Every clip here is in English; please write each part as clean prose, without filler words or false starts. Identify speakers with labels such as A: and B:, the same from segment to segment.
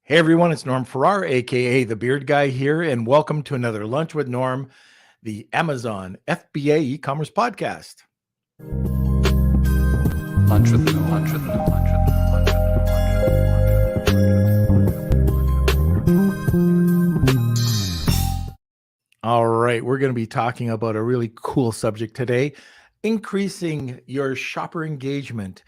A: Hey everyone, it's Norm Farrar, aka the Beard Guy here, and welcome to another Lunch with Norm, the Amazon FBA e-commerce podcast.
B: Lunch with Norm. Lunch with Norm. Lunch with Norm.
A: All right, we're going to be talking about a really cool subject today: increasing your shopper engagement,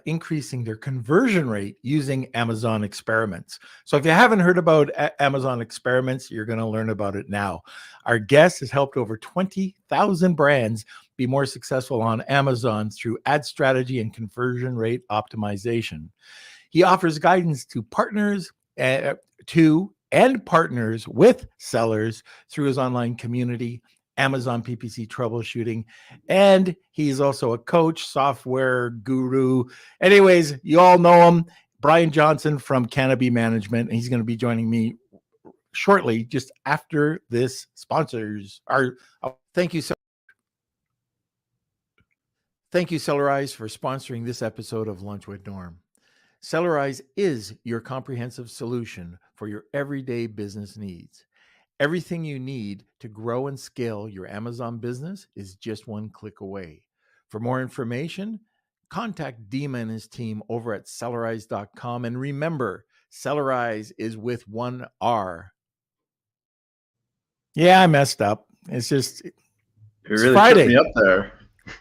A: increasing their conversion rate using Amazon experiments. So if you haven't heard about Amazon experiments, you're going to learn about it now. Our guest has helped over 20,000 brands be more successful on Amazon through ad strategy and conversion rate optimization. He offers guidance to partners and partners with sellers through his online community, Amazon PPC troubleshooting, and he's also a coach, software guru. Anyways, you all know him, Brian Johnson from Canopy Management, and he's going to be joining me shortly, just after this sponsors are. Thank you Sellerize for sponsoring this episode of Lunch with Norm. Sellerize is your comprehensive solution for your everyday business needs. Everything you need to grow and scale your Amazon business is just one click away. For more information, contact Dima and his team over at Sellerize.com. And remember, Sellerize is with one R. Yeah, I messed up. It's just
C: You're really
A: Friday.
C: tripping me up there.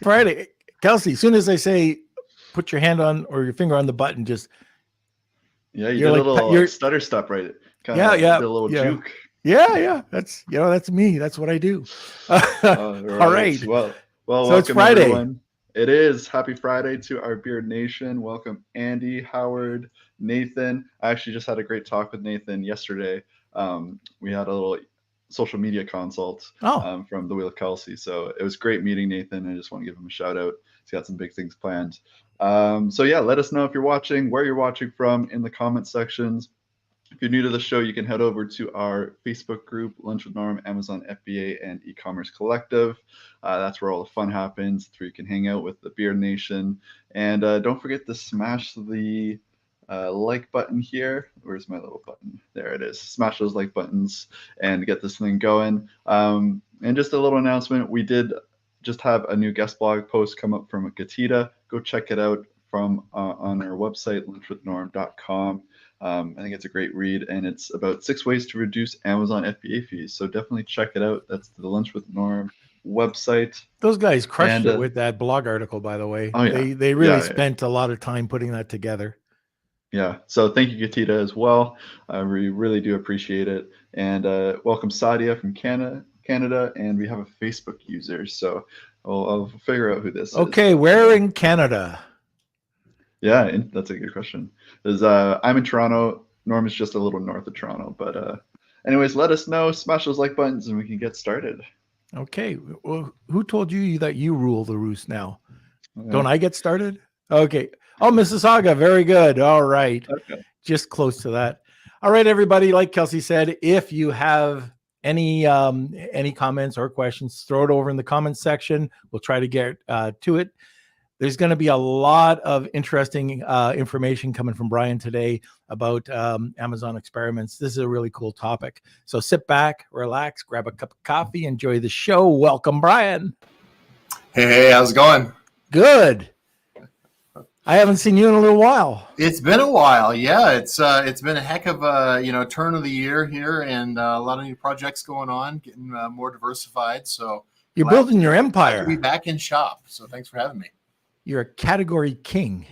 A: Friday. Kelsey, as soon as I say put your hand on or your finger on the button, just
C: you did a little stutter step, right? Did a little juke.
A: Yeah. That's me. That's what I do. All right.
C: Well,
A: so
C: welcome,
A: it's Friday.
C: Everyone. It is. Happy Friday to our Beard Nation. Welcome, Andy, Howard, Nathan. I actually just had a great talk with Nathan yesterday. We had a little social media consult from the Wheel of Kelsey. So it was great meeting Nathan. I just want to give him a shout out. He's got some big things planned. Let us know if you're watching, where you're watching from in the comment sections. If you're new to the show, you can head over to our Facebook group, Lunch with Norm, Amazon FBA, and eCommerce Collective. That's where all the fun happens. It's where you can hang out with the Beard Nation. And don't forget to smash the like button here. Where's my little button? There it is. Smash those like buttons and get this thing going. And just a little announcement. We did just have a new guest blog post come up from Gatita. Go check it out from on our website, lunchwithnorm.com. I think it's a great read, and it's about 6 ways to reduce Amazon FBA fees. So definitely check it out. That's the Lunch with Norm website.
A: Those guys crushed it with that blog article, by the way.
C: Oh, yeah.
A: They really spent a lot of time putting that together.
C: Yeah. So thank you, Gatita, as well. We really do appreciate it. And welcome, Sadia from Canada, and we have a Facebook user. So I'll figure out who this is.
A: Okay, where in Canada?
C: Yeah, that's a good question. I'm in Toronto. Norm is just a little north of Toronto. But anyways, let us know. Smash those like buttons and we can get started.
A: Okay. Well, who told you that you rule the roost now? Don't I get started? Okay. Oh, Mississauga. Very good. All right.
C: Okay.
A: Just close to that. All right, everybody. Like Kelsey said, if you have any comments or questions, throw it over in the comments section. We'll try to get to it. There's going to be a lot of interesting information coming from Brian today about Amazon experiments. This is a really cool topic. So sit back, relax, grab a cup of coffee, enjoy the show. Welcome, Brian.
B: Hey, how's it going?
A: Good. I haven't seen you in a little while.
B: It's been a while. Yeah, it's been a heck of a turn of the year here, and a lot of new projects going on, getting more diversified. So
A: you're building your empire.
B: To be back in shop. So thanks for having me.
A: You're a category king.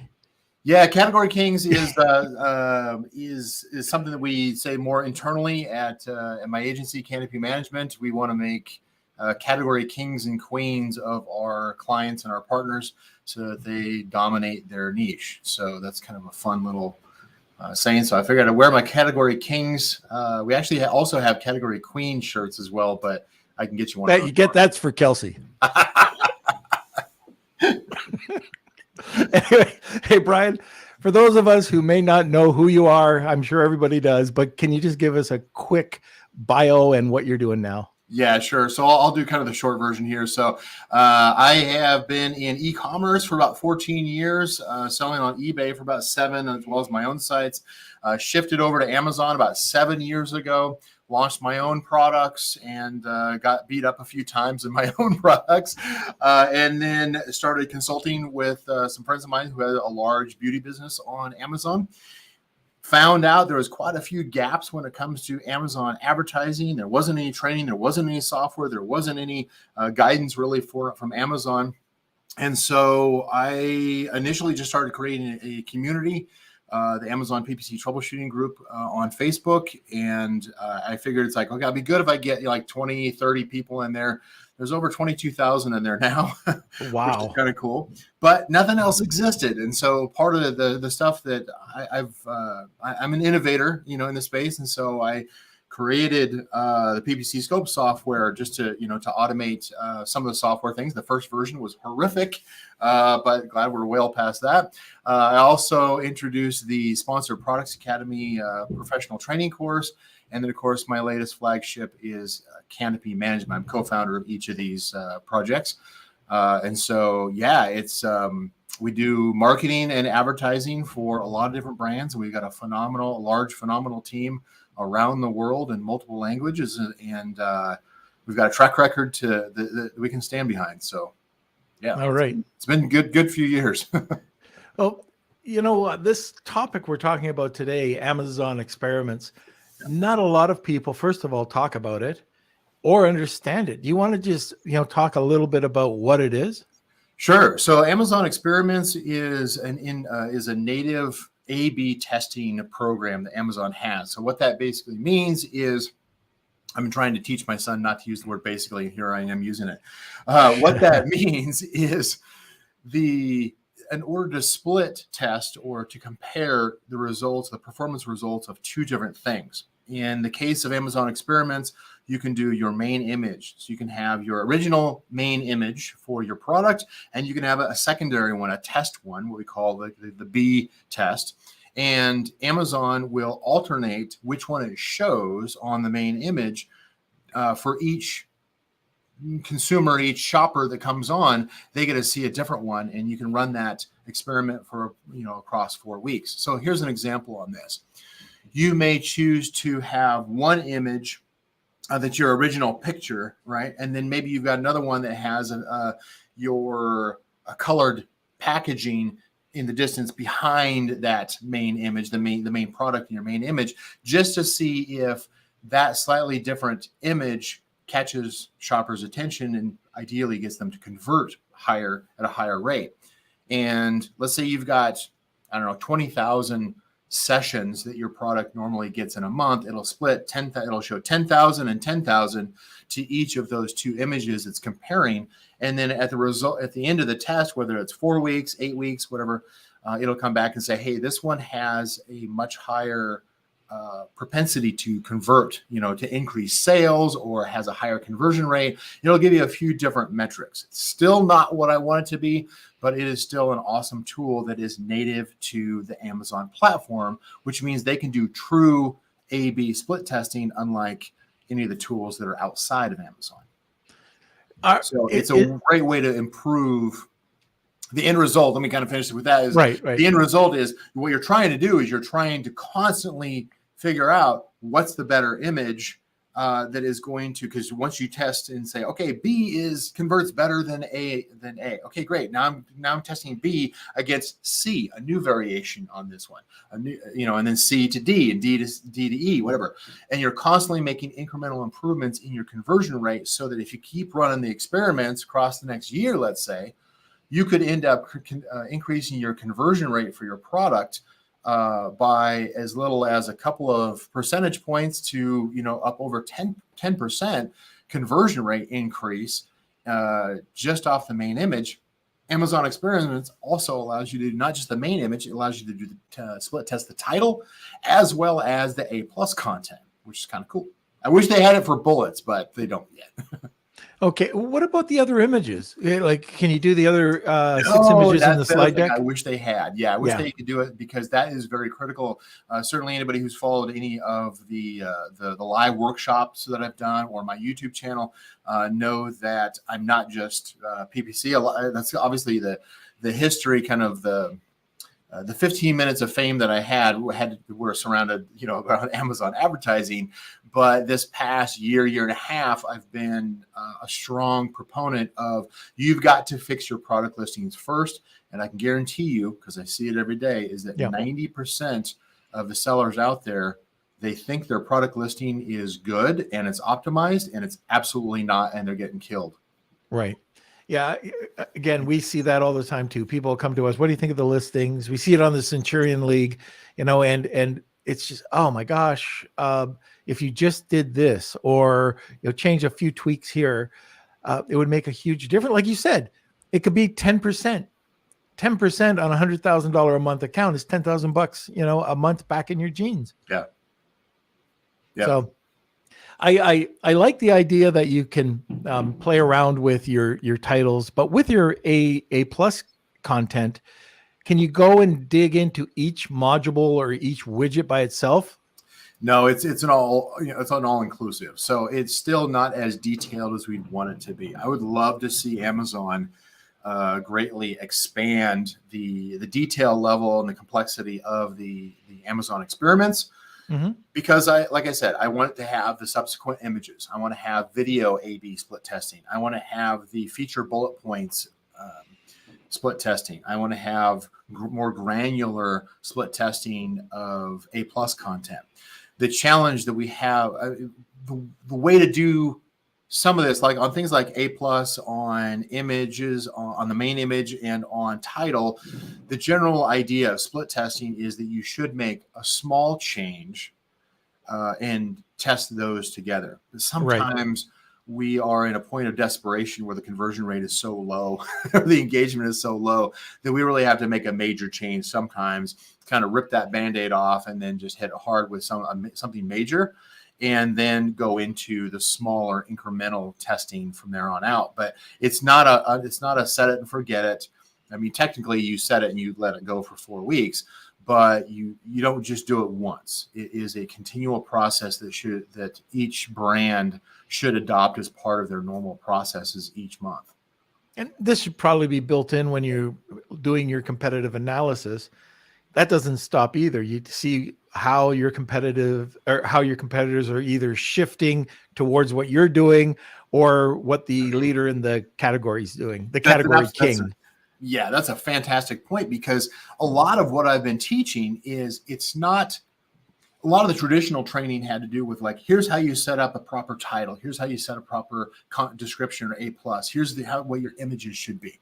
B: Yeah, category kings is something that we say more internally at my agency, Canopy Management. We want to make category kings and queens of our clients and our partners so that they dominate their niche. So that's kind of a fun little saying. So I figured I'd wear my category kings. We actually also have category queen shirts as well, but I can get you one.
A: That's for Kelsey. Anyway, hey, Brian, for those of us who may not know who you are, I'm sure everybody does, but can you just give us a quick bio and what you're doing now?
B: Yeah, sure. So I'll do kind of the short version here. So I have been in e-commerce for about 14 years, selling on eBay for about 7, as well as my own sites. Shifted over to Amazon about 7 years ago. Launched my own products and got beat up a few times in my own products. And then started consulting with some friends of mine who had a large beauty business on Amazon. Found out there was quite a few gaps when it comes to Amazon advertising. There wasn't any training, there wasn't any software, there wasn't any guidance really from Amazon. And so I initially just started creating a community, the Amazon PPC troubleshooting group on Facebook. And I figured it's like, okay, it'd be good if I get like 20, 30 people in there. There's over 22,000 in there now.
A: Wow.
B: Which is kind of cool, but nothing else existed. And so part of the stuff that I'm an innovator, in the space. And so I created the PPC scope software just to automate some of the software things. The first version was horrific, but glad we're well past that. I also introduced the Sponsored Products Academy professional training course. And then, of course, my latest flagship is Canopy Management. I'm co-founder of each of these projects. And so, it's we do marketing and advertising for a lot of different brands. We've got a large, phenomenal team around the world in multiple languages. And we've got a track record that we can stand behind. So,
A: All right.
B: It's been good few years.
A: Well, this topic we're talking about today, Amazon experiments, not a lot of people, first of all, talk about it or understand it. Do you want to just, talk a little bit about what it is?
B: Sure. So Amazon Experiments is a native A/B testing program that Amazon has. So what that basically means is, I've been trying to teach my son not to use the word basically. Here I am using it. What that means is in order to split test or to compare the performance results of two different things. In the case of Amazon Experiments, you can do your main image. So you can have your original main image for your product, and you can have a secondary one, a test one, what we call the B test. And Amazon will alternate which one it shows on the main image for each consumer, each shopper that comes on. They get to see a different one, and you can run that experiment for across 4 weeks. So here's an example on this. You may choose to have one image that's your original picture, right? And then maybe you've got another one that has your colored packaging in the distance behind that main image, the main product in your main image, just to see if that slightly different image catches shoppers' attention and ideally gets them to convert at a higher rate. And let's say you've got, 20,000 sessions that your product normally gets in a month. It'll split it'll show 10,000 and 10,000 to each of those two images it's comparing. And then at the end of the test, whether it's 4 weeks, 8 weeks, whatever, it'll come back and say, hey, this one has a much higher propensity to convert, to increase sales, or has a higher conversion rate. It'll give you a few different metrics. It's still not what I want it to be, but it is still an awesome tool that is native to the Amazon platform, which means they can do true A/B split testing, unlike any of the tools that are outside of Amazon. So it's a great way to improve the end result. Let me kind of finish with that.
A: Right.
B: The end result is what you're trying to do is you're trying to constantly figure out what's the better image that is going to, because once you test and say, okay, B converts better than A. Okay, great. Now I'm testing B against C, a new variation on this one, and then C to D and D to E, whatever. And you're constantly making incremental improvements in your conversion rate, so that if you keep running the experiments across the next year, let's say, you could end up increasing your conversion rate for your product by as little as a couple of percentage points to, up over 10% conversion rate increase just off the main image. Amazon Experiments also allows you to do not just the main image, it allows you to do split test the title as well as the A+ content, which is kind of cool. I wish they had it for bullets, but they don't yet.
A: Okay. What about the other images? Like, can you do the other 6
B: Oh,
A: images in
B: that's
A: the
B: the other
A: slide
B: thing
A: deck?
B: I wish they had. Yeah, I wish
A: Yeah.
B: they could do it because that is very critical. Certainly, anybody who's followed any of the live workshops that I've done or my YouTube channel know that I'm not just PPC. That's obviously the history, kind of the 15 minutes of fame that I were surrounded, around Amazon advertising. But this past year and a half, I've been a strong proponent of you've got to fix your product listings first. And I can guarantee you, because I see it every day, is that 90% of the sellers out there, they think their product listing is good and it's optimized, and it's absolutely not, and they're getting killed.
A: Right. Yeah. Again, we see that all the time too. People come to us. What do you think of the listings? We see it on the Centurion League, and it's just, oh my gosh, if you just did this or change a few tweaks here, it would make a huge difference. Like you said, it could be 10%. 10% on $100,000 a month account is $10,000, a month back in your jeans.
B: Yeah. Yeah.
A: So I like the idea that you can play around with your titles, but with your A plus content, can you go and dig into each module or each widget by itself?
B: No, it's an all inclusive. So it's still not as detailed as we'd want it to be. I would love to see Amazon greatly expand the detail level and the complexity of the Amazon experiments.
A: Mm-hmm.
B: Because like I said, I want to have the subsequent images. I want to have video A/B split testing. I want to have the feature bullet points split testing. I want to have more granular split testing of A+ content. The challenge that we have, the way to do some of this, like on things like A+, on images, on the main image and on title, the general idea of split testing is that you should make a small change and test those together. Sometimes we are in a point of desperation where the conversion rate is so low, the engagement is so low that we really have to make a major change sometimes, kind of rip that Band-Aid off and then just hit hard with something major, and then go into the smaller incremental testing from there on out. But it's not a set it and forget it. I mean, technically you set it and you let it go for 4 weeks, but you don't just do it once. It is a continual process that each brand should adopt as part of their normal processes each month.
A: And this should probably be built in when you're doing your competitive analysis. That doesn't stop either. You see how your competitors are either shifting towards what you're doing or what the leader in the category is doing, the category king.
B: Yeah, that's a fantastic point, because a lot of what I've been teaching is a lot of the traditional training had to do with, like, here's how you set up a proper title. Here's how you set a proper description or A+. Here's what your images should be.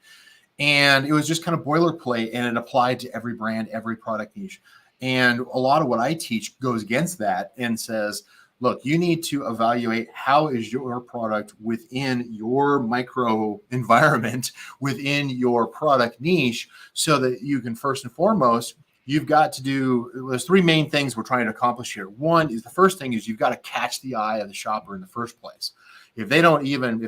B: And it was just kind of boilerplate, and it applied to every brand, every product niche. And a lot of what I teach goes against that and says, look, you need to evaluate how is your product within your micro environment, within your product niche, so that you can, first and foremost, you've got to there's 3 main things we're trying to accomplish here. The first thing is you've got to catch the eye of the shopper in the first place. If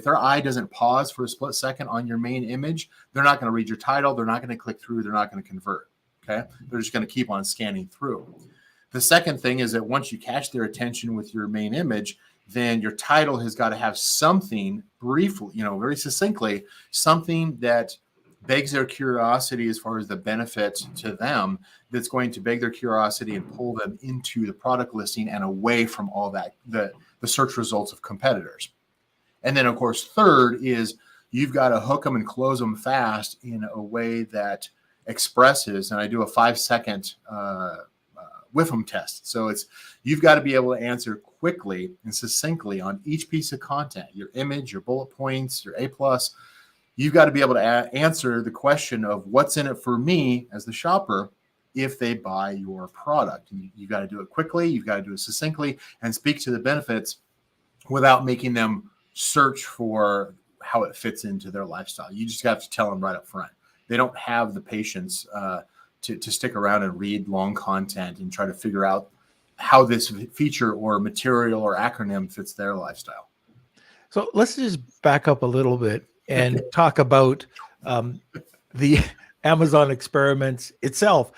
B: their eye doesn't pause for a split second on your main image, they're not going to read your title. They're not going to click through. They're not going to convert. Okay. They're just going to keep on scanning through. The second thing is that once you catch their attention with your main image, then your title has got to have something briefly, very succinctly, something that begs their curiosity as far as the benefit to them, that's going to beg their curiosity and pull them into the product listing and away from all that, the search results of competitors. And then, of course, third is you've got to hook them and close them fast in a way that expresses, and I do a 5-second WIFM test. So you've got to be able to answer quickly and succinctly on each piece of content, your image, your bullet points, your A+. You've got to be able to answer the question of what's in it for me as the shopper if they buy your product. And you've got to do it quickly. You've got to do it succinctly and speak to the benefits without making them search for how it fits into their lifestyle. You just have to tell them right up front. They don't have the patience to stick around and read long content and try to figure out how this feature or material or acronym fits their lifestyle.
A: So let's just back up a little bit and talk about the Amazon experiments itself.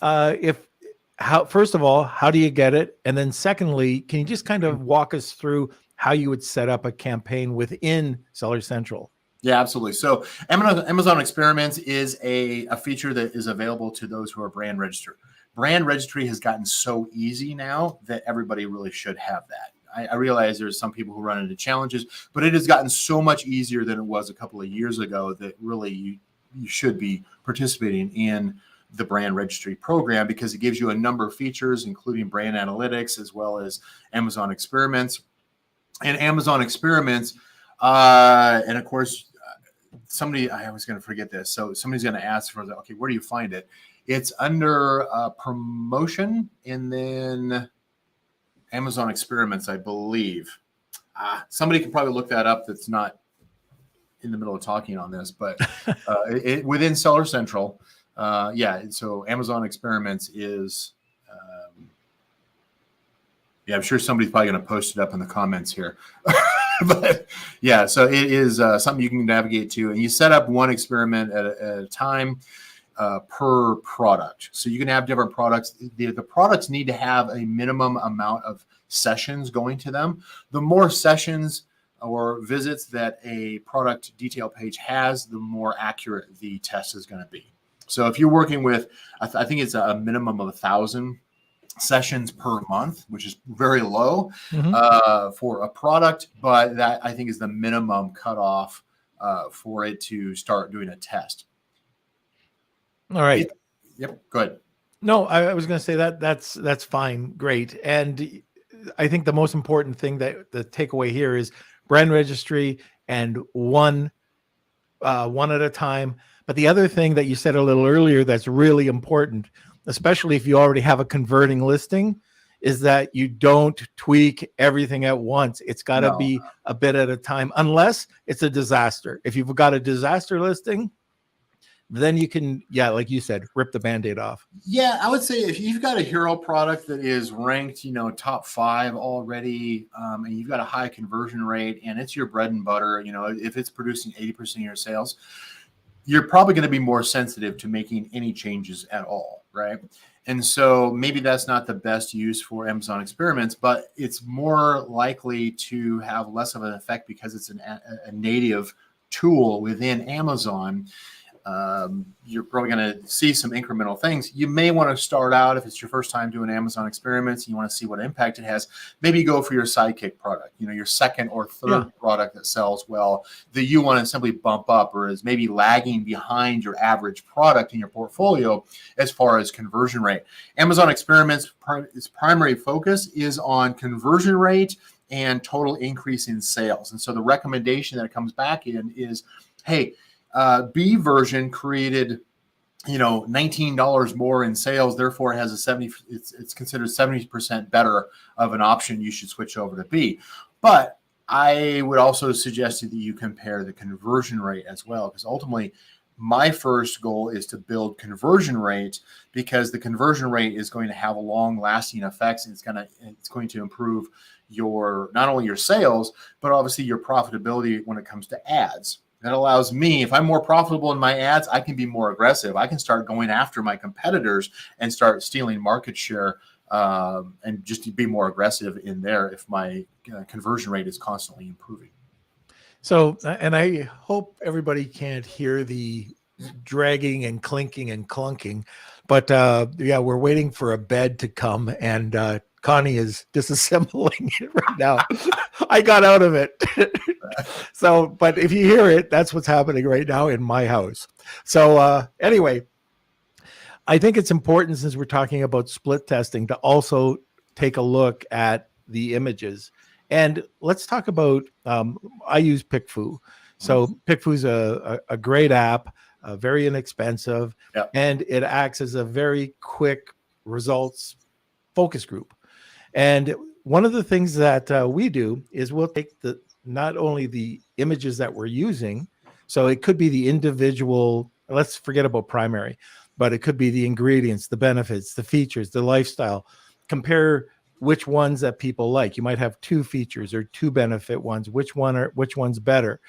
A: First of all, how do you get it? And then secondly, can you just kind of walk us through how you would set up a campaign within Seller Central?
B: Yeah, absolutely. So Amazon Experiments is a feature that is available to those who are brand registered. Brand registry has gotten so easy now that everybody really should have that. I realize there's some people who run into challenges, but it has gotten so much easier than it was a couple of years ago that really you should be participating in the brand registry program, because it gives you a number of features, including brand analytics, as well as Amazon Experiments. And Amazon Experiments, and of course, I was going to forget this. So somebody's going to ask for, okay, where do you find it? It's under promotion and then Amazon Experiments, I believe. Somebody can probably look that up that's not in the middle of talking on this, but within Seller Central, so Amazon Experiments is, I'm sure somebody's probably going to post it up in the comments here. But yeah, so it is something you can navigate to, and you set up one experiment at a time per product. So you can have different products. The products need to have a minimum amount of sessions going to them. The more sessions or visits that a product detail page has, the more accurate the test is going to be. So if you're working with, I think it's a minimum of 1,000 sessions per month, which is very low for a product, but that I think is the minimum cutoff for it to start doing a test.
A: All right.
B: Yep. Go ahead.
A: No, I was going to say that's fine. Great. And I think the most important thing that the takeaway here is brand registry and one at a time. But the other thing that you said a little earlier that's really important, especially if you already have a converting listing, is that you don't tweak everything at once. It's got to be a bit at a time, unless it's a disaster. If you've got a disaster listing, then you can, like you said, rip the Band-Aid off. Yeah,
B: I would say if you've got a hero product that is ranked, top 5 already, and you've got a high conversion rate and it's your bread and butter, if it's producing 80% of your sales, you're probably going to be more sensitive to making any changes at all, right? And so maybe that's not the best use for Amazon Experiments, but it's more likely to have less of an effect because it's a native tool within Amazon. You're probably going to see some incremental things. You may want to start out, if it's your first time doing Amazon Experiments, you want to see what impact it has. Maybe go for your sidekick product, your second or third product that sells well, that you want to simply bump up or is maybe lagging behind your average product in your portfolio as far as conversion rate. Amazon Experiments, its primary focus is on conversion rate and total increase in sales. And so the recommendation that comes back in is, hey, B version created, $19 more in sales. Therefore, it has it's considered 70% better of an option. You should switch over to B. But I would also suggest that you compare the conversion rate as well, because ultimately, my first goal is to build conversion rate, because the conversion rate is going to have a long-lasting effects. And it's going to improve not only your sales, but obviously your profitability when it comes to ads. That allows me, if I'm more profitable in my ads, I can be more aggressive. I can start going after my competitors and start stealing market share and just be more aggressive in there if my conversion rate is constantly improving.
A: So, and I hope everybody can't hear the dragging and clinking and clunking, but we're waiting for a bed to come, and Connie is disassembling it right now. I got out of it. So, but if you hear it, that's what's happening right now in my house. So anyway, I think it's important, since we're talking about split testing, to also take a look at the images. And let's talk about, I use PickFu. So PickFu is a great app, very inexpensive, and it acts as a very quick results focus group. And one of the things that we do is we'll take not only the images that we're using, so it could be the individual, let's forget about primary, but it could be the ingredients, the benefits, the features, the lifestyle, compare which ones that people like. You might have 2 features or 2 benefit ones. Which one's better?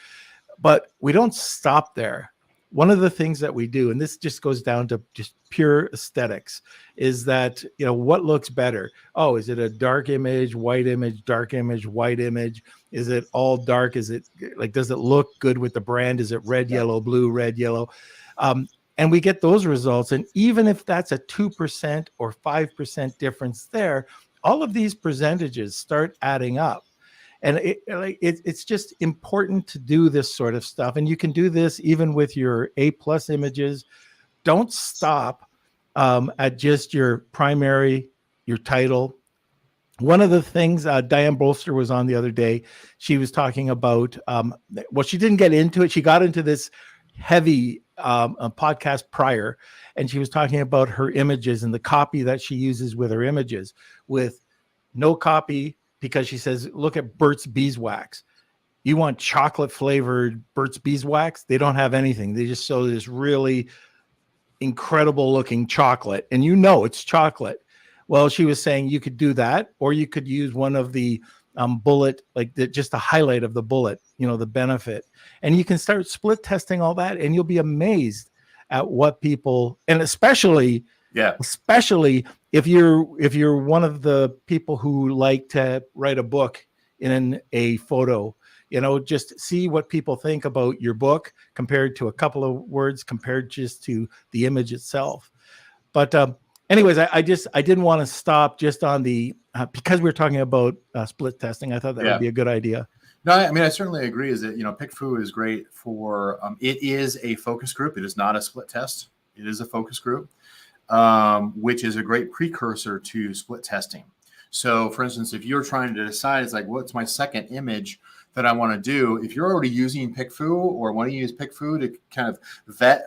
A: But we don't stop there. One of the things that we do, and this just goes down to just pure aesthetics, is that, what looks better? Oh, is it a dark image, white image, dark image, white image? Is it all dark? Is it like, does it look good with the brand? Is it red, yellow, blue, red, yellow? And we get those results. And even if that's a 2% or 5% difference there, all of these percentages start adding up. And it's just important to do this sort of stuff. And you can do this even with your A+ images. Don't stop at just your primary, your title. One of the things Diane Bolster was on the other day, she was talking about, she didn't get into it. She got into this heavy podcast prior, and she was talking about her images and the copy that she uses with her images, with no copy, because she says, look at Burt's Beeswax. You want chocolate flavored Burt's Beeswax? They don't have anything. They just show this really incredible looking chocolate, and it's chocolate. Well, she was saying you could do that, or you could use one of the bullet, just a highlight of the bullet, the benefit. And you can start split testing all that, and you'll be amazed at what people, and especially if you're one of the people who like to write a book in a photo, just see what people think about your book compared to a couple of words, compared just to the image itself. But anyways, I didn't want to stop just on the because we were talking about split testing. I thought that would be a good idea.
B: No, I mean, I certainly agree. Is that PickFu is great for it is a focus group. It is not a split test. It is a focus group, which is a great precursor to split testing. So, for instance, if you're trying to decide, it's like, what's my second image that I want to do? If you're already using PickFu or want to use PickFu to kind of vet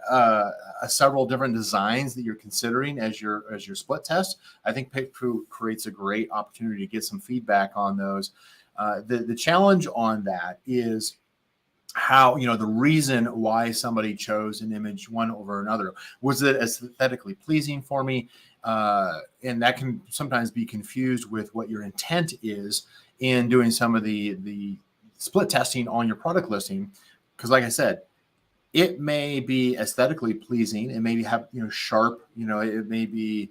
B: several different designs that you're considering as your split test, I think PickFu creates a great opportunity to get some feedback on those. The challenge on that is how, the reason why somebody chose an image one over another. Was it aesthetically pleasing for me? And that can sometimes be confused with what your intent is in doing some of the split testing on your product listing. Because like I said, it may be aesthetically pleasing. It may have, sharp, it may be,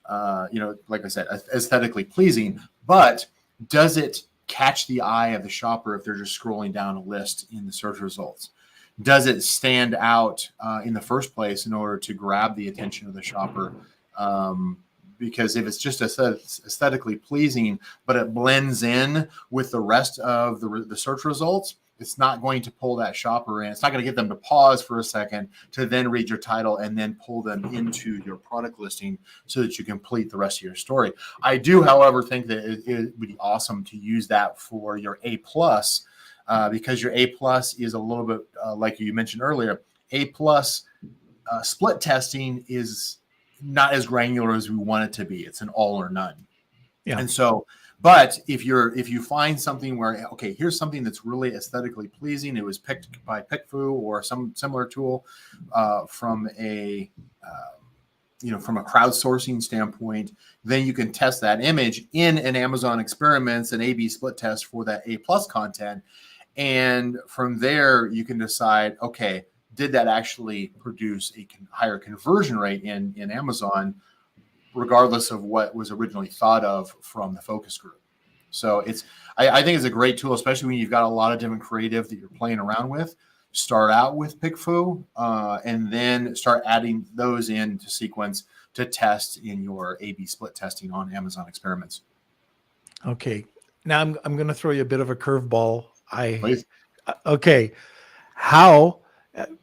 B: like I said, aesthetically pleasing, but does it catch the eye of the shopper if they're just scrolling down a list in the search results? Does it stand out in the first place in order to grab the attention of the shopper? Because if it's just aesthetically pleasing, but it blends in with the rest of the search results, it's not going to pull that shopper in. It's not going to get them to pause for a second to then read your title and then pull them into your product listing so that you complete the rest of your story. I do, however, think that it would be awesome to use that for your A+, because your A+ is a little bit, like you mentioned earlier, A+ split testing is not as granular as we want it to be. It's an all or none. Yeah. And so, but if you find something where, okay, here's something that's really aesthetically pleasing, it was picked by PickFu or some similar tool from a crowdsourcing standpoint, then you can test that image in an Amazon Experiments, an A/B split test for that A+ content. And from there, you can decide, okay, did that actually produce a higher conversion rate in Amazon, regardless of what was originally thought of from the focus group? So I think it's a great tool, especially when you've got a lot of different creative that you're playing around with. Start out with PickFu and then start adding those into sequence to test in your A/B split testing on Amazon Experiments.
A: Okay. Now I'm going to throw you a bit of a curveball.
B: Please.
A: Okay. How?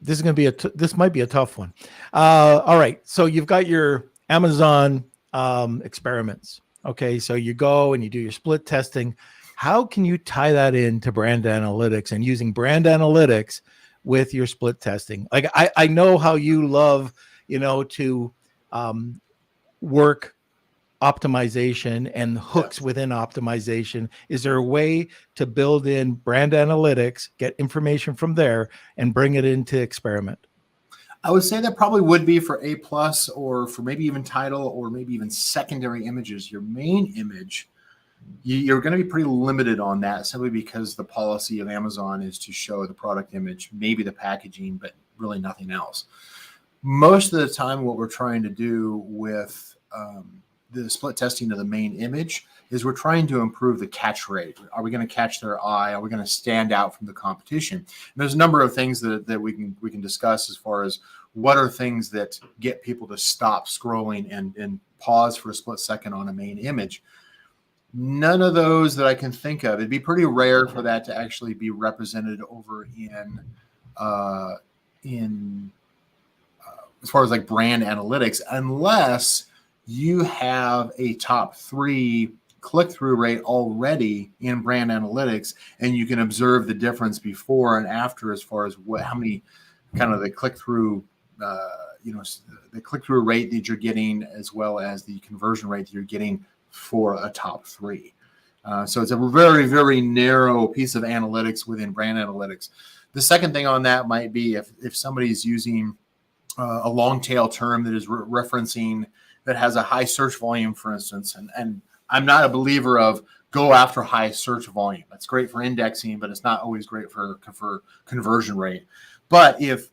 A: This is going to be this might be a tough one. All right. So you've got your Amazon Experiments. Okay. So you go and you do your split testing. How can you tie that into brand analytics and using brand analytics with your split testing? Like I know how you love, to work optimization and hooks within optimization. Is there a way to build in brand analytics, get information from there, and bring it into Experiment?
B: I would say that probably would be for A+ or for maybe even title or maybe even secondary images. Your main image you're going to be pretty limited on that simply because the policy of Amazon is to show the product image, maybe the packaging, but really nothing else. Most of the time, what we're trying to do with the split testing of the main image is we're trying to improve the catch rate. Are we going to catch their eye? Are we going to stand out from the competition? And there's a number of things that we can discuss as far as what are things that get people to stop scrolling and pause for a split second on a main image. None of those that I can think of. It'd be pretty rare for that to actually be represented over in as far as like brand analytics, unless you have a top 3 click-through rate already in brand analytics, and you can observe the difference before and after as far as how many kind of the click-through, the click-through rate that you're getting, as well as the conversion rate that you're getting for a top 3. So it's a very, very narrow piece of analytics within brand analytics. The second thing on that might be if somebody's using a long tail term that is referencing that has a high search volume, for instance, and I'm not a believer of go after high search volume. It's great for indexing, but it's not always great for conversion rate. But if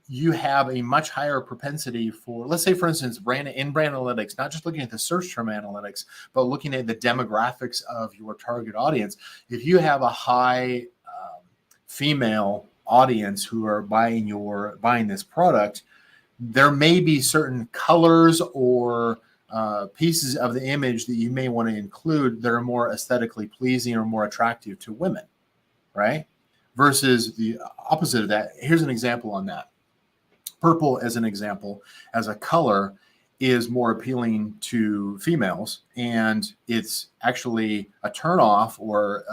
B: you have a much higher propensity for, let's say, for instance, brand analytics, not just looking at the search term analytics, but looking at the demographics of your target audience. If you have a high female audience who are buying this product, there may be certain colors or pieces of the image that you may want to include that are more aesthetically pleasing or more attractive to women, right? Versus the opposite of that. Here's an example on that. Purple, as an example, as a color, is more appealing to females, and it's actually a turnoff or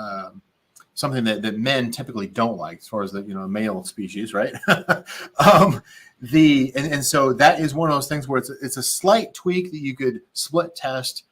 B: something that men typically don't like, as far as the male species, right? So that is one of those things where it's a slight tweak that you could split test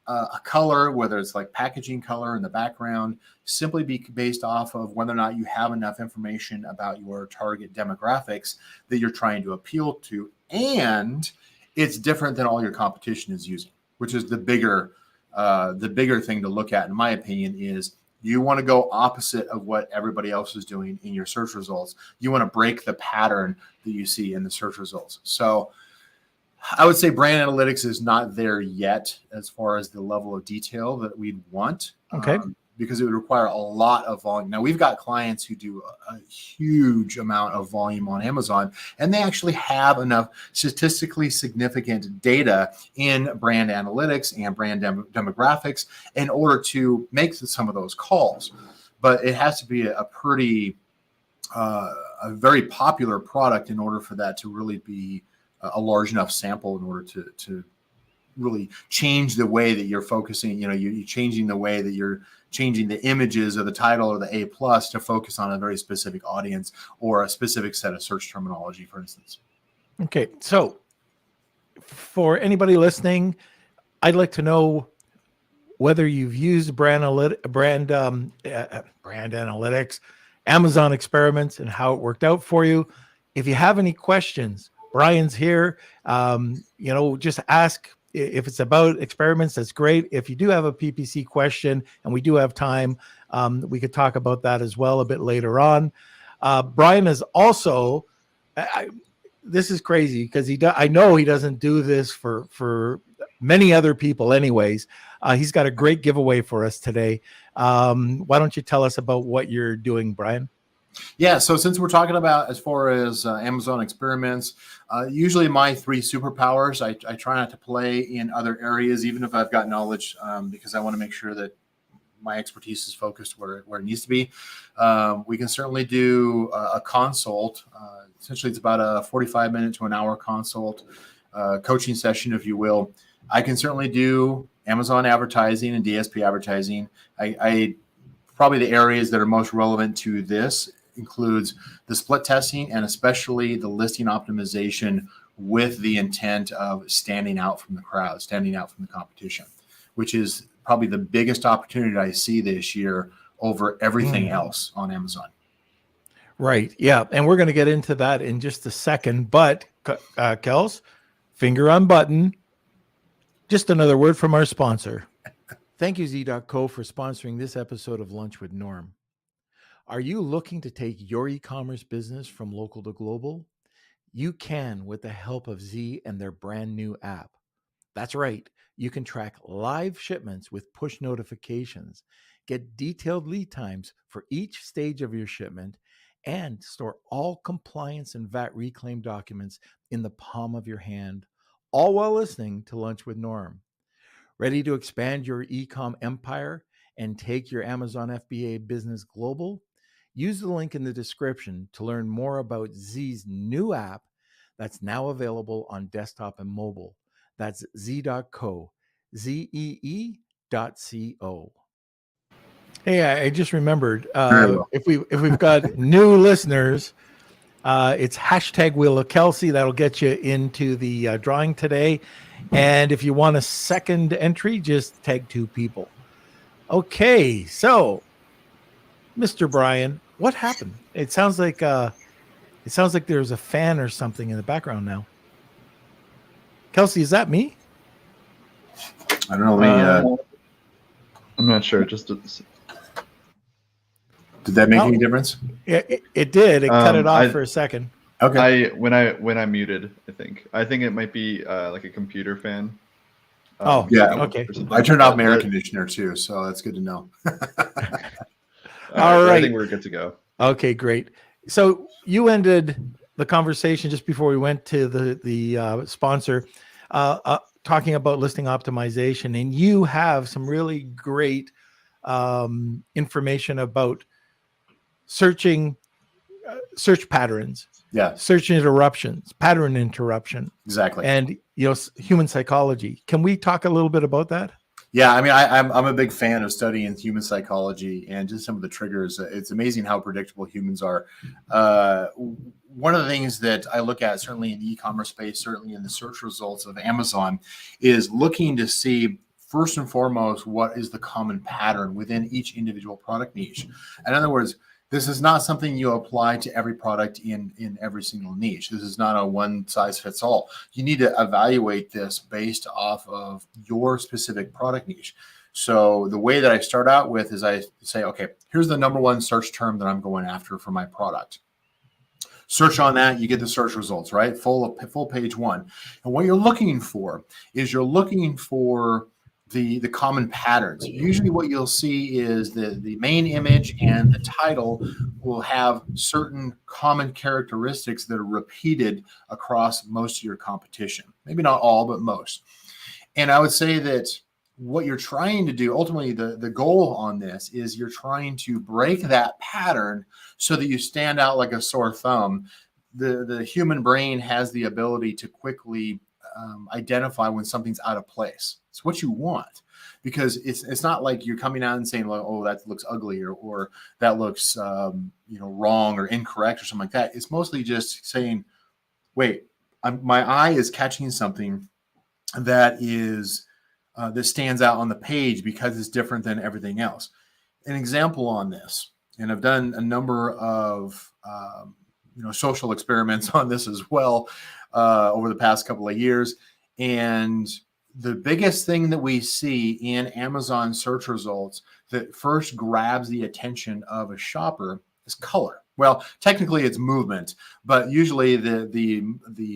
B: a color, whether it's like packaging color in the background, simply be based off of whether or not you have enough information about your target demographics that you're trying to appeal to. And it's different than all your competition is using, which is the bigger thing to look at, in my opinion, is you want to go opposite of what everybody else is doing in your search results. You want to break the pattern that you see in the search results. So I would say brand analytics is not there yet as far as the level of detail that we'd want.
A: Okay.
B: Because it would require a lot of volume. Now, we've got clients who do a huge amount of volume on Amazon, and they actually have enough statistically significant data in brand analytics and brand demographics in order to make some of those calls. But it has to be a very popular product in order for that to really be a large enough sample in order to really change the way that you're focusing. You're changing the way that you're changing the images or the title or the A+ to focus on a very specific audience or a specific set of search terminology, for instance.
A: Okay. So for anybody listening, I'd like to know whether you've used brand analytics, Amazon experiments, and how it worked out for you. If you have any questions, Brian's here. Just ask. If it's about experiments, that's great. If you do have a PPC question, and we do have time, we could talk about that as well a bit later on. Brian is also, this is crazy because I know he doesn't do this for many other people anyways. He's got a great giveaway for us today. Why don't you tell us about what you're doing, Brian?
B: Yeah, so since we're talking about as far as Amazon experiments, usually my 3 superpowers, I try not to play in other areas, even if I've got knowledge, because I want to make sure that my expertise is focused where it needs to be. We can certainly do a consult. Essentially, it's about a 45-minute to an hour consult, coaching session, if you will. I can certainly do Amazon advertising and DSP advertising. I probably the areas that are most relevant to this includes the split testing and especially the listing optimization with the intent of standing out from the crowd, standing out from the competition, which is probably the biggest opportunity I see this year over everything else on Amazon.
A: Right. Yeah. And we're going to get into that in just a second. But, Kels, finger on button. Just another word from our sponsor. Thank you, Z.co, for sponsoring this episode of Lunch with Norm. Are you looking to take your e-commerce business from local to global? You can with the help of Z and their brand new app. That's right. You can track live shipments with push notifications, get detailed lead times for each stage of your shipment, and store all compliance and VAT reclaim documents in the palm of your hand, all while listening to Lunch with Norm. Ready to expand your e-com empire and take your Amazon FBA business global? Use the link in the description to learn more about Z's new app that's now available on desktop and mobile. That's Z.co, ZEE.co. Hey, I just remembered,
B: Very well.
A: if we've got new listeners, it's hashtag Wheel of Kelsey. That'll get you into the drawing today. And if you want a second entry, just tag 2 people. Okay, so Mr. Brian, what happened? It sounds like there's a fan or something in the background now. Kelsey, is that me?
B: I don't know.
C: I'm not sure. Just
B: Did that make any difference?
A: It did. It cut it off for a second.
B: Okay.
C: when I muted, I think it might be like a computer fan.
B: Yeah.
A: Okay.
B: I turned off my air conditioner too, so that's good to know.
A: All right.
C: I think we're good to go.
A: Okay, great. So you ended the conversation just before we went to the sponsor, talking about listing optimization, and you have some really great information about search patterns, search interruptions, pattern interruption,
B: Exactly,
A: and human psychology. Can we talk a little bit about that?
B: Yeah, I mean, I'm a big fan of studying human psychology and just some of the triggers. It's amazing how predictable humans are. One of the things that I look at, certainly in the e-commerce space, certainly in the search results of Amazon, is looking to see, first and foremost, what is the common pattern within each individual product niche. In other words, this is not something you apply to every product in every single niche. This is not a one size fits all. You need to evaluate this based off of your specific product niche. So the way that I start out with is I say, okay, here's the number one search term that I'm going after for my product. Search on that, you get the search results, right? Full page 1. And what you're looking for is the common patterns. Usually what you'll see is the main image and the title will have certain common characteristics that are repeated across most of your competition. Maybe not all, but most. And I would say that what you're trying to do, ultimately the goal on this is you're trying to break that pattern so that you stand out like a sore thumb. The human brain has the ability to quickly identify when something's out of place. It's what you want, because it's not like you're coming out and saying, oh, that looks ugly, or that looks wrong or incorrect or something like that. It's mostly just saying, wait, my eye is catching something that is that stands out on the page because it's different than everything else. An example on this, and I've done a number of social experiments on this as well over the past couple of years. And the biggest thing that we see in Amazon search results that first grabs the attention of a shopper is color. Well, technically it's movement, but usually the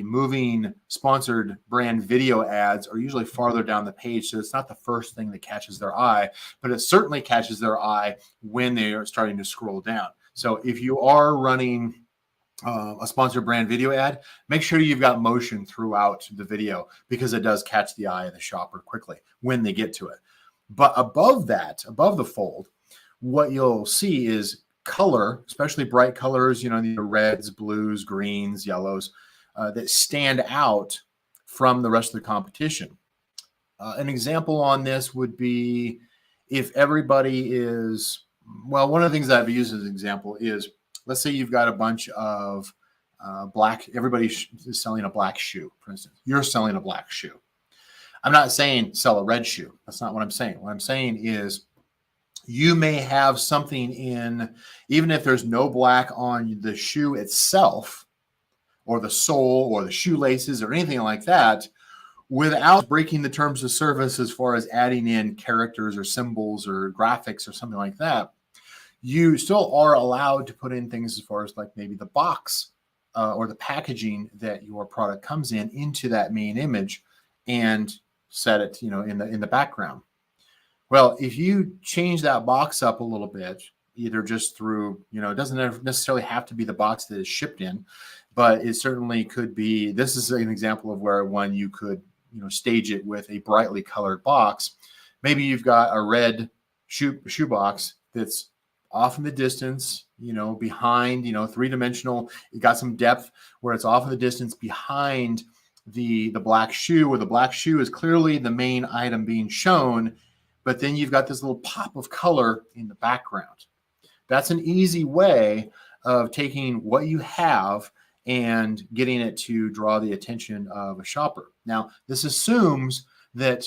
B: moving sponsored brand video ads are usually farther down the page. So it's not the first thing that catches their eye, but it certainly catches their eye when they are starting to scroll down. So if you are running a sponsored brand video ad, make sure you've got motion throughout the video, because it does catch the eye of the shopper quickly when they get to it. But above that, above the fold, what you'll see is color, especially bright colors, the reds, blues, greens, yellows, that stand out from the rest of the competition. An example on this would be if everybody is, one of the things that I've used as an example is, let's say you've got a bunch of everybody is selling a black shoe, for instance. You're selling a black shoe. I'm not saying sell a red shoe. That's not what I'm saying. What I'm saying is you may have something in, even if there's no black on the shoe itself, or the sole, or the shoelaces, or anything like that, without breaking the terms of service as far as adding in characters or symbols or graphics or something like that. You still are allowed to put in things as far as like maybe the box or the packaging that your product comes in into that main image and set it, in the background. Well, if you change that box up a little bit, either just through, it doesn't necessarily have to be the box that is shipped in, but it certainly could be. This is an example of where one you could, stage it with a brightly colored box. Maybe you've got a red shoe box that's off in the distance, behind, three-dimensional. It got some depth where it's off in the distance behind the black shoe, where the black shoe is clearly the main item being shown, but then you've got this little pop of color in the background. That's an easy way of taking what you have and getting it to draw the attention of a shopper. Now, this assumes that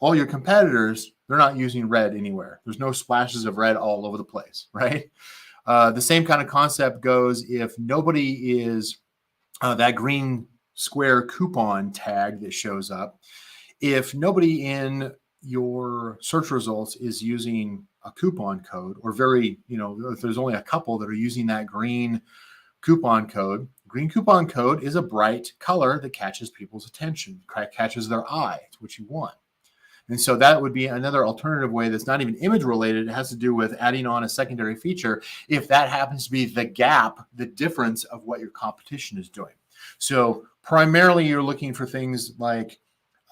B: all your competitors, they're not using red anywhere. There's no splashes of red all over the place, right? The same kind of concept goes if nobody is that green square coupon tag that shows up. If nobody in your search results is using a coupon code, or if there's only a couple that are using that green coupon code is a bright color that catches people's attention, catches their eye. It's what you want. And so that would be another alternative way that's not even image related. It has to do with adding on a secondary feature if that happens to be the gap, the difference of what your competition is doing. So primarily you're looking for things like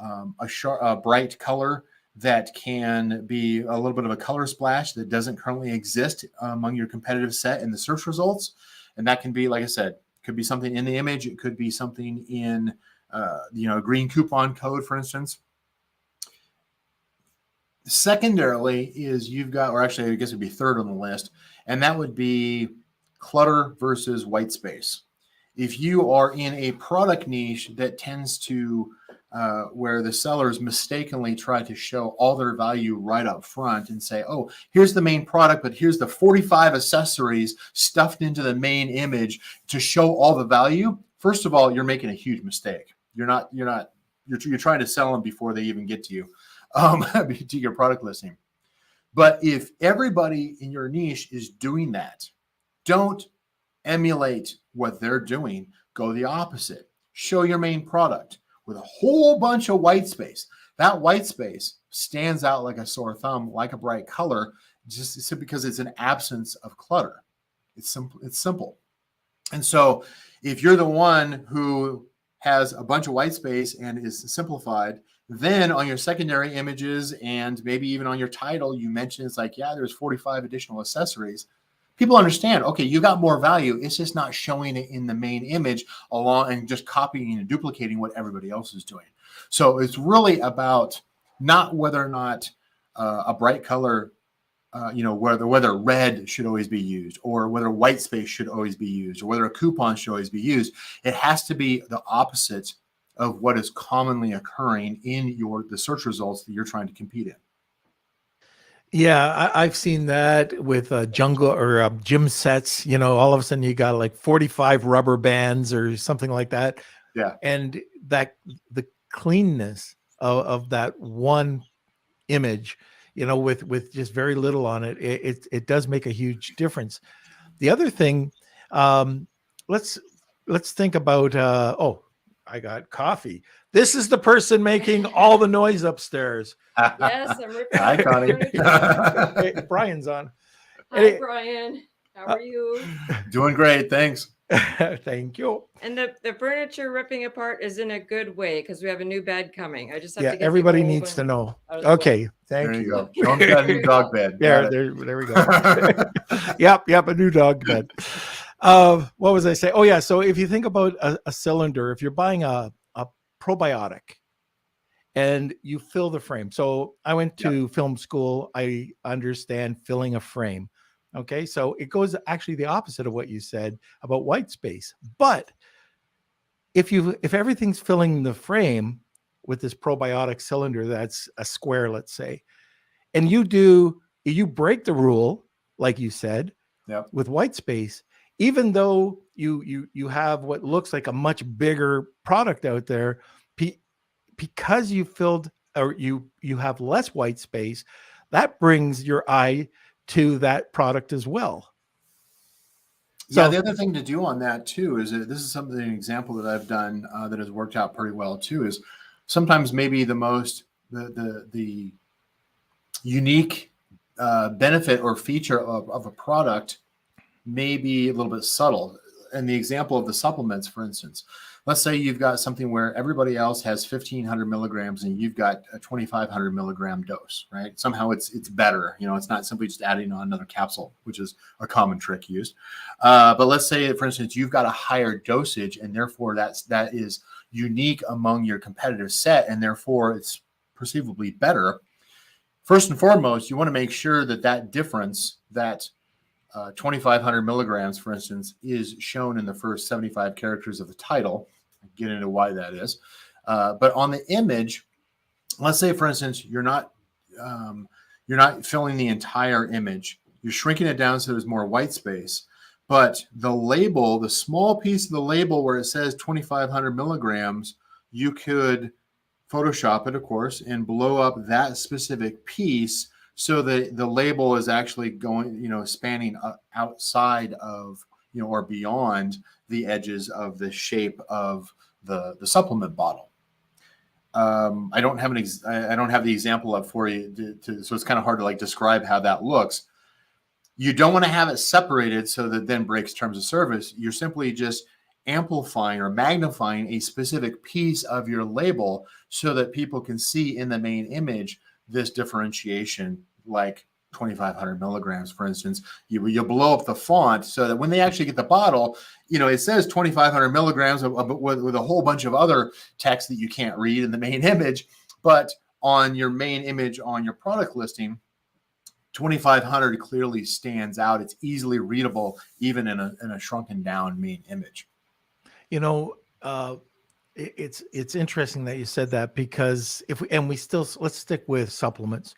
B: a bright color that can be a little bit of a color splash that doesn't currently exist among your competitive set in the search results. And that can be, like I said, could be something in the image. It could be something in, a green coupon code, for instance. Secondarily is you've got, or actually I guess it'd be third on the list, and that would be clutter versus white space. If you are in a product niche that tends to where the sellers mistakenly try to show all their value right up front and say, oh, here's the main product, but here's the 45 accessories stuffed into the main image to show all the value. First of all, you're making a huge mistake. You're trying to sell them before they even get to you. To your product listing. But if everybody in your niche is doing that, don't emulate what they're doing. Go the opposite. Show your main product with a whole bunch of white space. That white space stands out like a sore thumb, like a bright color, just because it's an absence of clutter. It's simple. And so if you're the one who has a bunch of white space and is simplified, then on your secondary images and maybe even on your title, you mention it's like, yeah, there's 45 additional accessories. People understand, okay, you got more value. It's just not showing it in the main image along and just copying and duplicating what everybody else is doing. So it's really about not whether or not a bright color, whether red should always be used, or whether white space should always be used, or whether a coupon should always be used. It has to be the opposite of what is commonly occurring in the search results that you're trying to compete in.
A: Yeah, I've seen that with jungle or gym sets. All of a sudden you got like 45 rubber bands or something like that.
B: Yeah,
A: and that the cleanness of that one image, with just very little on it, it does make a huge difference. The other thing, let's think about. I got coffee. This is the person making all the noise upstairs.
D: Yes, I'm ripping.
B: Hi, Connie.
A: Hey, Brian's on.
D: Hi, Brian. How are you?
B: Doing great, thanks.
A: Thank you.
D: And the furniture ripping apart is in a good way because we have a new bed coming. I just have to get
A: everybody needs to know. Okay, thank you.
B: Go. Don't get a new dog bed.
A: There we go. Yep, a new dog bed. What was I saying? Oh yeah, so if you think about a cylinder, if you're buying a probiotic and you fill the frame. So I went to film school. I understand filling a frame. Okay, so it goes actually the opposite of what you said about white space. But if everything's filling the frame with this probiotic cylinder that's a square, let's say, and you break the rule, like you said, with white space, even though you have what looks like a much bigger product out there, because you filled or you have less white space, that brings your eye to that product as well.
B: Yeah,
A: So-
B: the other thing to do on that too is that this is something, an example that I've done that has worked out pretty well too, is sometimes maybe the unique benefit or feature of a product may be a little bit subtle. And the example of the supplements, for instance, let's say you've got something where everybody else has 1,500 milligrams and you've got a 2,500 milligram dose, right? Somehow it's better. It's not simply just adding on another capsule, which is a common trick used. But let's say, for instance, you've got a higher dosage and therefore that is unique among your competitive set and therefore it's perceivably better. First and foremost, you want to make sure that difference, that 2,500 milligrams, for instance, is shown in the first 75 characters of the title. I'll get into why that is. But on the image, let's say, for instance, you're not filling the entire image. You're shrinking it down so there's more white space. But the label, the small piece of the label where it says 2,500 milligrams, you could Photoshop it, of course, and blow up that specific piece so that the label is actually going, spanning outside of, or beyond the edges of the shape of the supplement bottle. I don't have the example up for you, so it's kind of hard to describe how that looks. You don't want to have it separated so that then breaks terms of service. You're simply just amplifying or magnifying a specific piece of your label so that people can see in the main image this differentiation, like 2,500 milligrams, for instance. You blow up the font so that when they actually get the bottle, it says 2,500 milligrams with a whole bunch of other text that you can't read in the main image. But on your main image on your product listing, 2,500 clearly stands out. It's easily readable, even in a shrunken down main image.
A: It's interesting that you said that, because let's stick with supplements.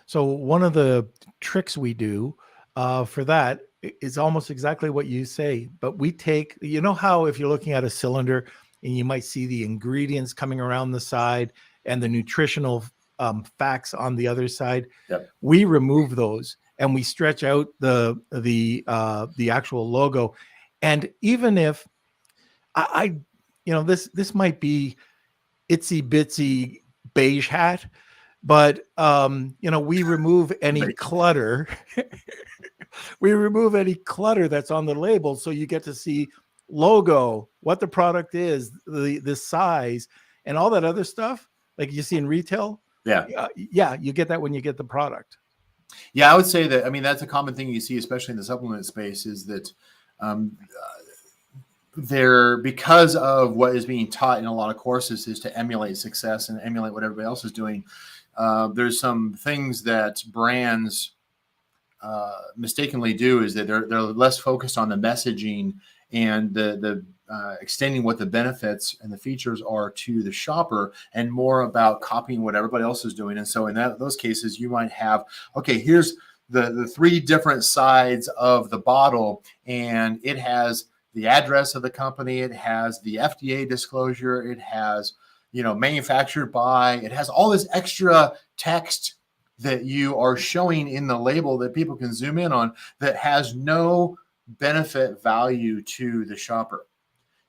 A: So one of the tricks we do for that is almost exactly what you say, but we take, how if you're looking at a cylinder and you might see the ingredients coming around the side and the nutritional facts on the other side.
B: Yep.
A: We remove those and we stretch out the actual logo. And even if this might be itsy bitsy beige hat, but we remove any clutter. We remove any clutter that's on the label, so you get to see logo, what the product is, the size, and all that other stuff like you see in retail.
B: Yeah,
A: you get that when you get the product.
B: Yeah, I would say that. I mean, that's a common thing you see, especially in the supplement space, is that because of what is being taught in a lot of courses is to emulate success and emulate what everybody else is doing. There's some things that brands mistakenly do, is that they're less focused on the messaging and the extending what the benefits and the features are to the shopper, and more about copying what everybody else is doing. And so in those cases, you might have, okay, here's the three different sides of the bottle, and it has the address of the company, it has the FDA disclosure, it has, manufactured by, it has all this extra text that you are showing in the label that people can zoom in on that has no benefit value to the shopper.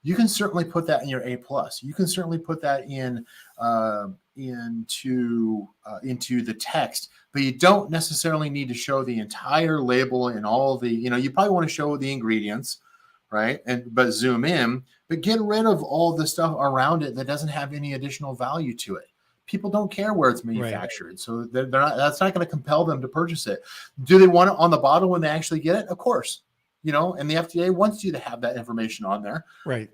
B: You can certainly put that in your A+. You can certainly put that into the text, but you don't necessarily need to show the entire label and all the, you probably want to show the ingredients, right? But zoom in, but get rid of all the stuff around it that doesn't have any additional value to it. People don't care where it's manufactured, right. So they're not. That's not going to compel them to purchase it. Do they want it on the bottle when they actually get it? Of course, and the FDA wants you to have that information on there,
A: right?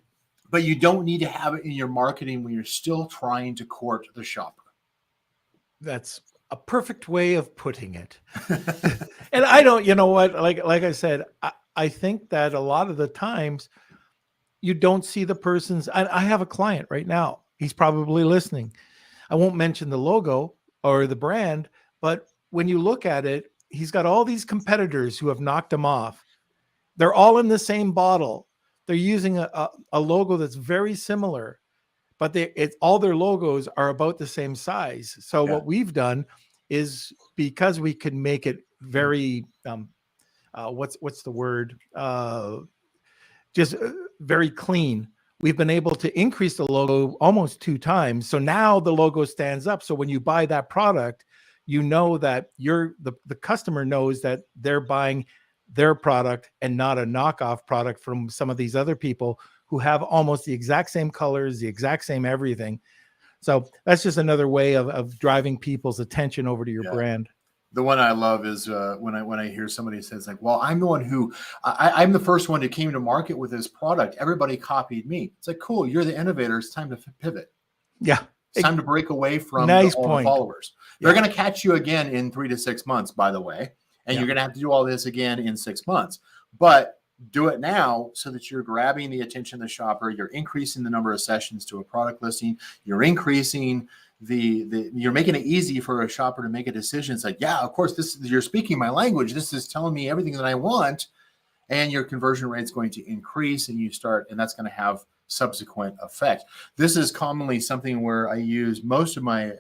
B: But you don't need to have it in your marketing when you're still trying to court the shopper.
A: That's a perfect way of putting it. And I don't, like I said, I think that a lot of the times you don't see the person's. I have a client right now. He's probably listening. I won't mention the logo or the brand, but when you look at it, he's got all these competitors who have knocked him off. They're all in the same bottle. They're using a logo that's very similar, but all their logos are about the same size. So
B: Yeah.
A: what we've done is, because we could make it very what's the word, just very clean, we've been able to increase the logo almost 2 times. So now the logo stands up. So when you buy that product, you know that the customer knows that they're buying their product and not a knockoff product from some of these other people who have almost the exact same colors, the exact same everything. So that's just another way of driving people's attention over to your brand.
B: The one I love is when I hear somebody says like, well, I'm the one who I'm the first one who came to market with this product. Everybody copied me. It's like, cool. You're the innovator. It's time to pivot.
A: Yeah.
B: It's time to break away from
A: Nice
B: all the
A: point.
B: followers. They're going to catch you again in 3 to 6 months, by the way. And you're going to have to do all this again in 6 months. But do it now so that you're grabbing the attention of the shopper. You're increasing the number of sessions to a product listing. You're increasing you're making it easy for a shopper to make a decision. It's like, yeah, of course, you're speaking my language. This is telling me everything that I want. And your conversion rate is going to increase, and that's going to have subsequent effect. This is commonly something where I use most of my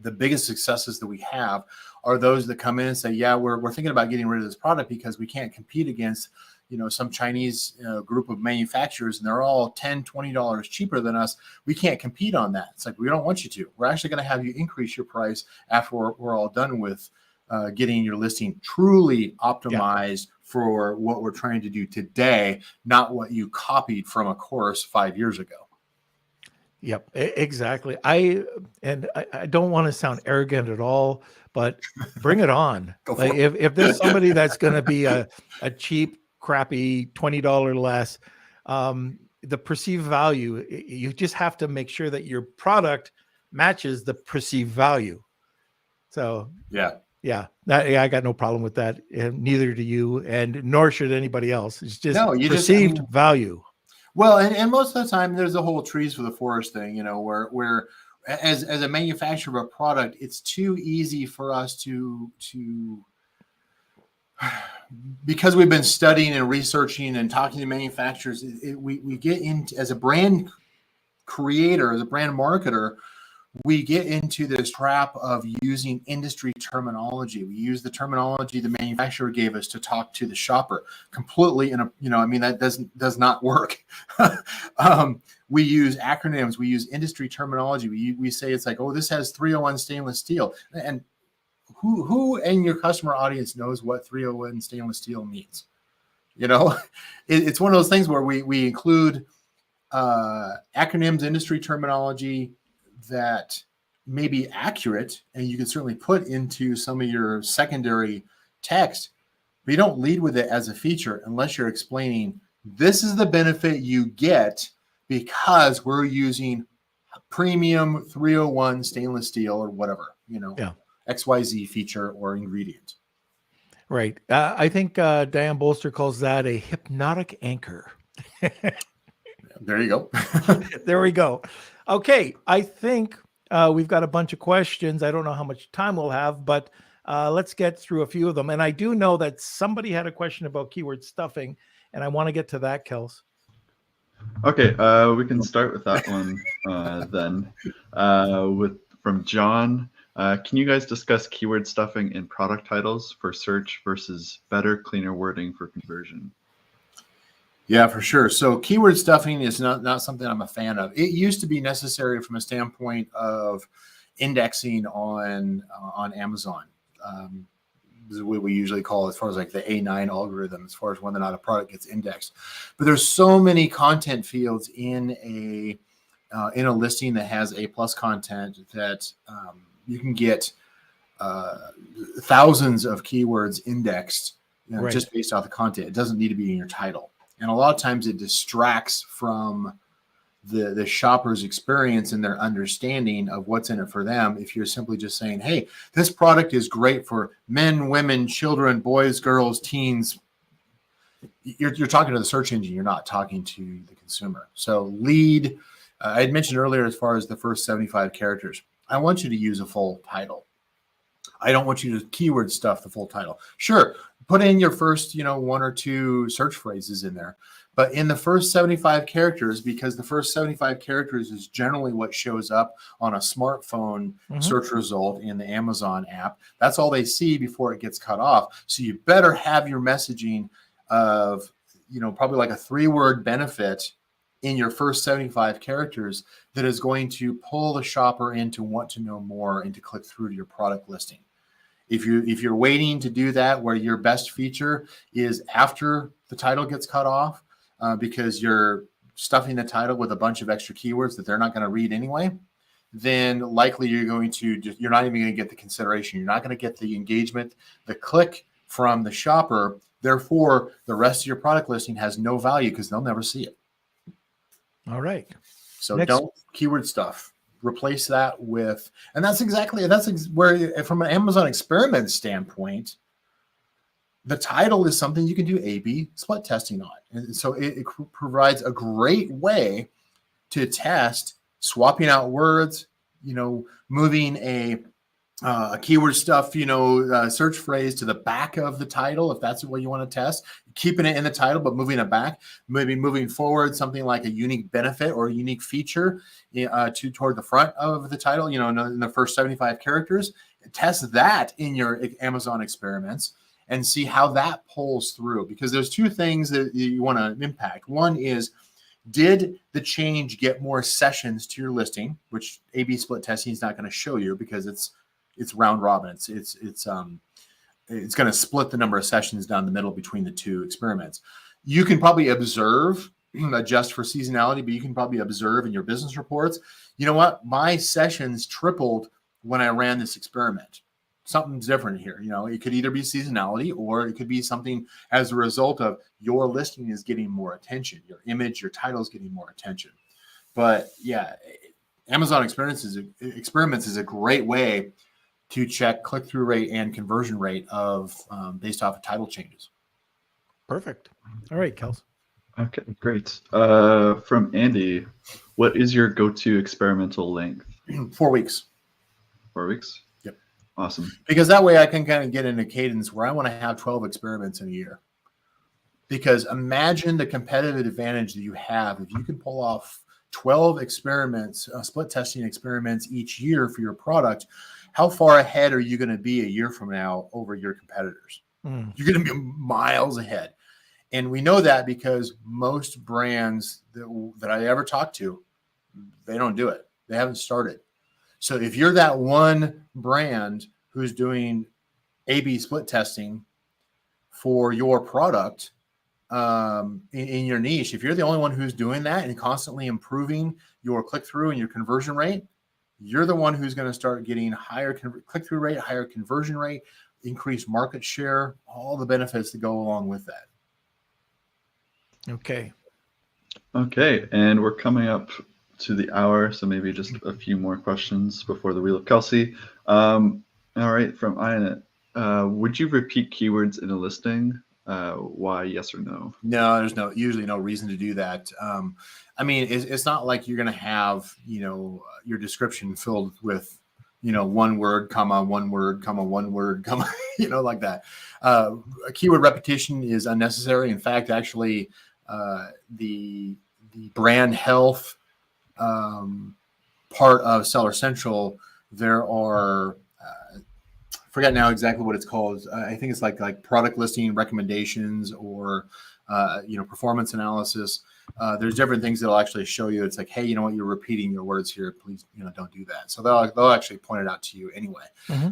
B: the biggest successes that we have are those that come in and say, yeah, we're thinking about getting rid of this product because we can't compete against, some Chinese group of manufacturers, and they're all $10, $20 cheaper than us. We can't compete on that. It's like, we don't want you to. We're actually going to have you increase your price after we're all done with getting your listing truly optimized for what we're trying to do today, not what you copied from a course 5 years ago.
A: Yep, exactly. I don't want to sound arrogant at all, but bring it on. Like if there's somebody that's going to be a cheap, crappy $20 less, the perceived value, you just have to make sure that your product matches the perceived value. So I got no problem with that, and neither do you, and nor should anybody else. It's just perceived value.
B: Well, and most of the time, there's a whole trees for the forest thing, where as a manufacturer of a product, it's too easy for us to because we've been studying and researching and talking to manufacturers, we get into, as a brand creator, as a brand marketer, we get into this trap of using industry terminology. We use the terminology the manufacturer gave us to talk to the shopper completely. That does not work. We use acronyms. We use industry terminology. We say it's like, oh, this has 301 stainless steel. And who in your customer audience knows what 301 stainless steel means? It's one of those things where we include acronyms, industry terminology that may be accurate, and you can certainly put into some of your secondary text, but you don't lead with it as a feature unless you're explaining this is the benefit you get because we're using premium 301 stainless steel or whatever, XYZ feature or ingredient.
A: Right. I think Diane Bolster calls that a hypnotic anchor.
B: There you go.
A: There we go. Okay, I think we've got a bunch of questions. I don't know how much time we'll have, but let's get through a few of them. And I do know that somebody had a question about keyword stuffing, and I want to get to that, Kels.
C: Okay, we can start with that one then. From John. Can you guys discuss keyword stuffing in product titles for search versus better, cleaner wording for conversion?
B: Yeah, for sure. So keyword stuffing is not something I'm a fan of. It used to be necessary from a standpoint of indexing on Amazon. This is what we usually call, as far as like the A9 algorithm, as far as whether or not a product gets indexed. But there's so many content fields in a listing that has A+ content that you can get thousands of keywords indexed just based off the content. It doesn't need to be in your title. And a lot of times it distracts from the shopper's experience and their understanding of what's in it for them. If you're simply just saying, hey, this product is great for men, women, children, boys, girls, teens, you're talking to the search engine. You're not talking to the consumer. So lead, I had mentioned earlier, as far as the first 75 characters, I want you to use a full title. I don't want you to keyword stuff the full title. Sure, put in your first, 1 or 2 search phrases in there. But in the first 75 characters, because the first 75 characters is generally what shows up on a smartphone search result in the Amazon app, that's all they see before it gets cut off. So you better have your messaging of, probably like a 3-word benefit in your first 75 characters that is going to pull the shopper in to want to know more and to click through to your product listing. If you're waiting to do that, where your best feature is after the title gets cut off, because you're stuffing the title with a bunch of extra keywords that they're not going to read anyway, then likely you're not even going to get the consideration. You're not going to get the engagement, the click from the shopper. Therefore, the rest of your product listing has no value because they'll never see it.
A: All right.
B: So don't keyword stuff. Replace that with, and that's where, from an Amazon experiment standpoint, the title is something you can do A/B split testing on. And so it provides a great way to test swapping out words, moving a keyword stuff, search phrase to the back of the title, if that's what you want to test, keeping it in the title, but moving it back, maybe moving forward something like a unique benefit or a unique feature toward the front of the title, in the first 75 characters. Test that in your Amazon experiments and see how that pulls through, because there's 2 things that you want to impact. One is, did the change get more sessions to your listing, which A/B split testing is not going to show you because it's round robin. It's going to split the number of sessions down the middle between the 2 experiments. You can probably adjust for seasonality, but you can probably observe in your business reports, you know what, my sessions tripled when I ran this experiment. Something's different here. It could either be seasonality, or it could be something as a result of your listing is getting more attention, your image, your title is getting more attention. But yeah, Amazon experiments is a great way to check click-through rate and conversion rate of based off of title changes.
A: Perfect. All right, Kels.
C: Okay, great. From Andy, what is your go-to experimental length?
B: 4 weeks.
C: 4 weeks?
B: Yep.
C: Awesome.
B: Because that way I can kind of get in a cadence where I want to have 12 experiments in a year. Because imagine the competitive advantage that you have if you can pull off 12 experiments, split testing experiments each year for your product. How far ahead are you going to be a year from now over your competitors? You're going to be miles ahead. And we know that because most brands that I ever talked to, they don't do it. They haven't started. So if you're that one brand who's doing A/B split testing for your product in your niche, if you're the only one who's doing that and constantly improving your click-through and your conversion rate, you're the one who's going to start getting higher click-through rate, higher conversion rate, increased market share, all the benefits that go along with that.
A: Okay.
C: Okay, and we're coming up to the hour, so maybe just a few more questions before the Wheel of Kelsey. All right, from Ianet, would you repeat keywords in a listing? Why, yes or no?
B: No, there's usually no reason to do that. I mean, it's not like you're going to have, your description filled with, 1 word, comma, 1 word, comma, 1 word, comma, like that. A keyword repetition is unnecessary. In fact, actually, the brand health part of Seller Central, there are, forget now exactly what it's called. I think it's like product listing recommendations or, performance analysis. There's different things that'll actually show you. It's like, hey, you know what, you're repeating your words here. Please, don't do that. So they'll actually point it out to you anyway.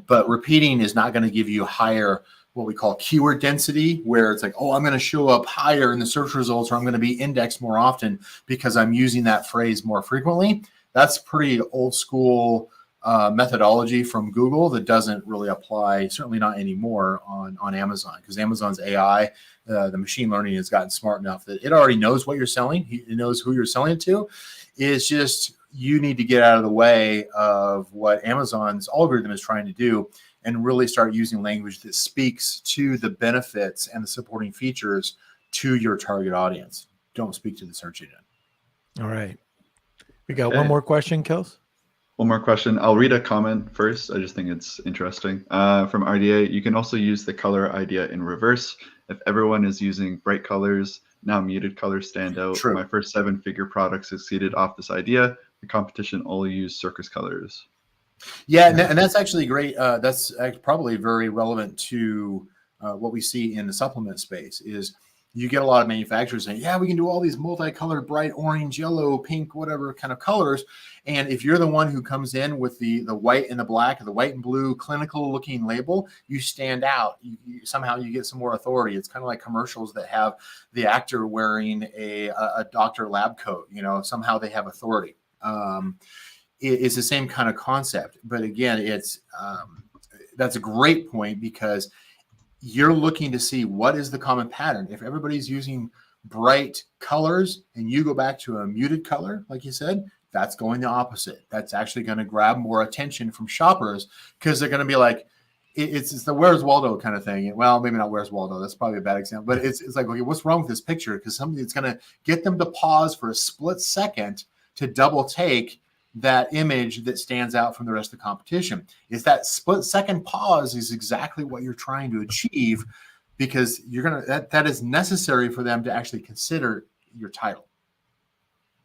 B: But repeating is not going to give you higher, what we call keyword density, where it's like, oh, I'm going to show up higher in the search results, or I'm going to be indexed more often because I'm using that phrase more frequently. That's pretty old school methodology from Google that doesn't really apply, certainly not anymore on Amazon, because Amazon's AI, the machine learning has gotten smart enough that it already knows what you're selling. It knows who you're selling it to. It's just you need to get out of the way of what Amazon's algorithm is trying to do and really start using language that speaks to the benefits and the supporting features to your target audience. Don't speak to the search engine.
A: All right. We got one more question, Kels.
C: One more question. I'll read a comment first. I just think it's interesting. From RDA, you can also use the color idea in reverse. If everyone is using bright colors, now muted colors stand out.
B: True.
C: My first 7-figure product succeeded off this idea. The competition only used circus colors.
B: Yeah, and that's actually great. That's probably very relevant to what we see in the supplement space is you get a lot of manufacturers saying, yeah, we can do all these multicolored, bright orange, yellow, pink, whatever kind of colors. And if you're the one who comes in with the white and the black, or the white and blue clinical looking label, you stand out. Somehow you get some more authority. It's kind of like commercials that have the actor wearing a doctor lab coat. You know, somehow they have authority. It's the same kind of concept. But again, that's a great point because you're looking to see what is the common pattern. If everybody's using bright colors and you go back to a muted color, like you said, that's going the opposite. That's actually going to grab more attention from shoppers because they're going to be like, it's the Where's Waldo kind of thing. Well, maybe not Where's Waldo. That's probably a bad example, but it's like, okay, what's wrong with this picture? Because something that's going to get them to pause for a split second to double take that image that stands out from the rest of the competition. Is that split second pause is exactly what you're trying to achieve because you're going to, that is necessary for them to actually consider your title.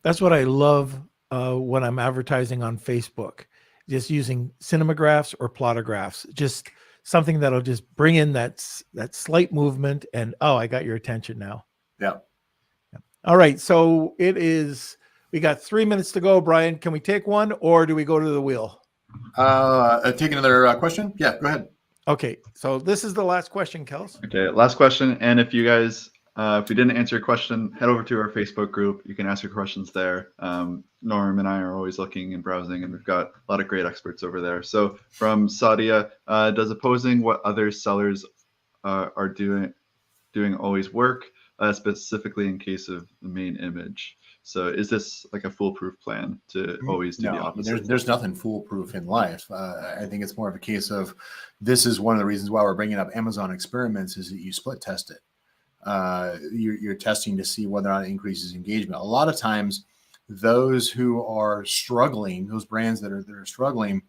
A: That's what I love when I'm advertising on Facebook, just using cinemagraphs or plotographs, just something that'll just bring in that slight movement and, oh, I got your attention now.
B: Yeah.
A: All right. So we got 3 minutes to go, Brian. Can we take one or do we go to the wheel?
B: Take another question? Yeah, go ahead.
A: Okay. So this is the last question, Kels.
C: Okay, last question. And if you guys, if we didn't answer your question, head over to our Facebook group. You can ask your questions there. Norm and I are always looking and browsing, and we've got a lot of great experts over there. So from Sadia, does opposing what other sellers are doing always work, specifically in case of the main image? So is this like a foolproof plan to always do the opposite?
B: There's nothing foolproof in life. I think it's more of a case of this is one of the reasons why we're bringing up Amazon experiments is that you split test it. You're testing to see whether or not it increases engagement. A lot of times those who are struggling, those brands that are struggling,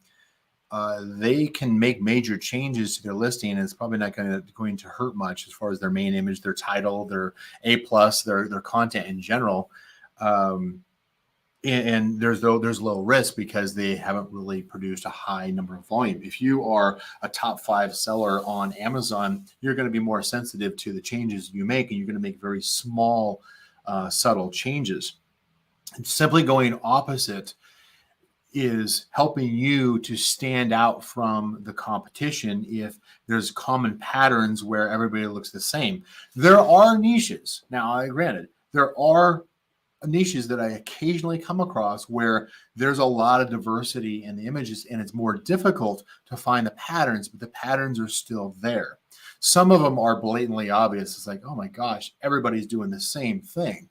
B: they can make major changes to their listing and it's probably not going to hurt much as far as their main image, their title, their A+, their content in general. And there's low risk because they haven't really produced a high number of volume. If you are a top 5 seller on Amazon, you're going to be more sensitive to the changes you make, and you're going to make very small, subtle changes. And simply going opposite is helping you to stand out from the competition if there's common patterns where everybody looks the same. There are niches. Now, granted, there are niches that I occasionally come across where there's a lot of diversity in the images and it's more difficult to find the patterns, but the patterns are still there. Some of them are blatantly obvious. It's like, oh my gosh, everybody's doing the same thing.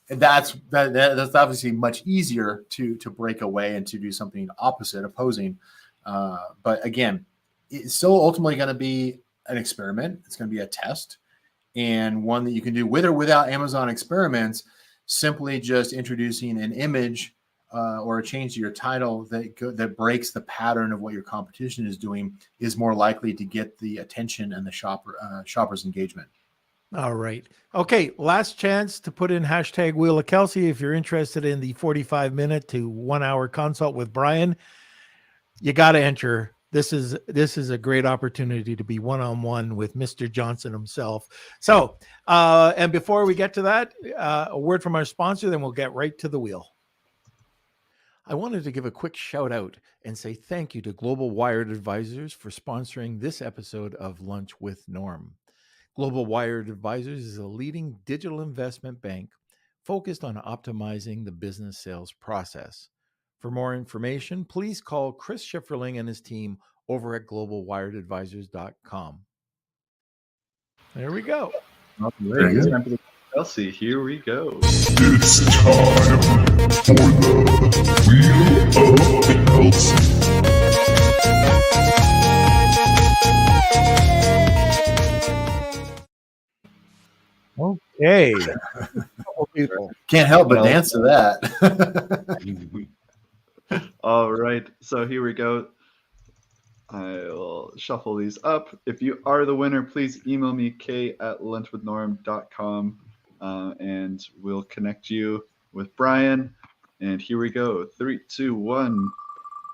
B: And that's obviously much easier to break away and to do something opposite, opposing. But again, it's still ultimately going to be an experiment. It's going to be a test and one that you can do with or without Amazon experiments. Simply just introducing an image or a change to your title that breaks the pattern of what your competition is doing is more likely to get the attention and the shopper's engagement.
A: All right. Okay. Last chance to put in hashtag Wheel of Kelsey. If you're interested in the 45-minute to 1 hour consult with Brian, you got to enter. This is a great opportunity to be one-on-one with Mr. Johnson himself. So, and before we get to that, a word from our sponsor, then we'll get right to the wheel. I wanted to give a quick shout out and say thank you to Global Wired Advisors for sponsoring this episode of Lunch with Norm. Global Wired Advisors is a leading digital investment bank focused on optimizing the business sales process. For more information, please call Chris Schifferling and his team over at globalwiredadvisors.com. There we go.
C: Very good. Time for the Kelsey. Here we go.
E: It's time for the Wheel of Kelsey.
A: Okay.
B: Can't help but dance to that.
C: All right, so here we go. I will shuffle these up. If you are the winner, please email me k@lunchwithnorm.com, and we'll connect you with Brian. And here we go. 3, 2, 1.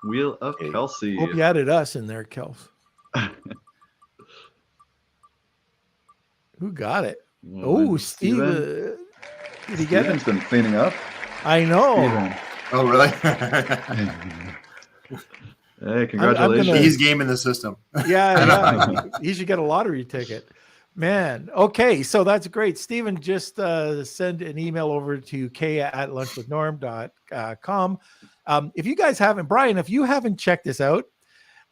C: Wheel of
A: Okay.
C: Kelsey.
A: Hope you added us in there, Kels. Who got it? Oh, Steve. Did he get
C: Steven's
A: it?
C: been cleaning up.
A: I know.
C: Steven.
B: Oh, really?
C: Hey, congratulations.
B: He's gaming the system.
A: Yeah. He should get a lottery ticket. Man. Okay. So that's great. Steven, just send an email over to k@lunchwithnorm.com. If you guys haven't, Brian, if you haven't checked this out,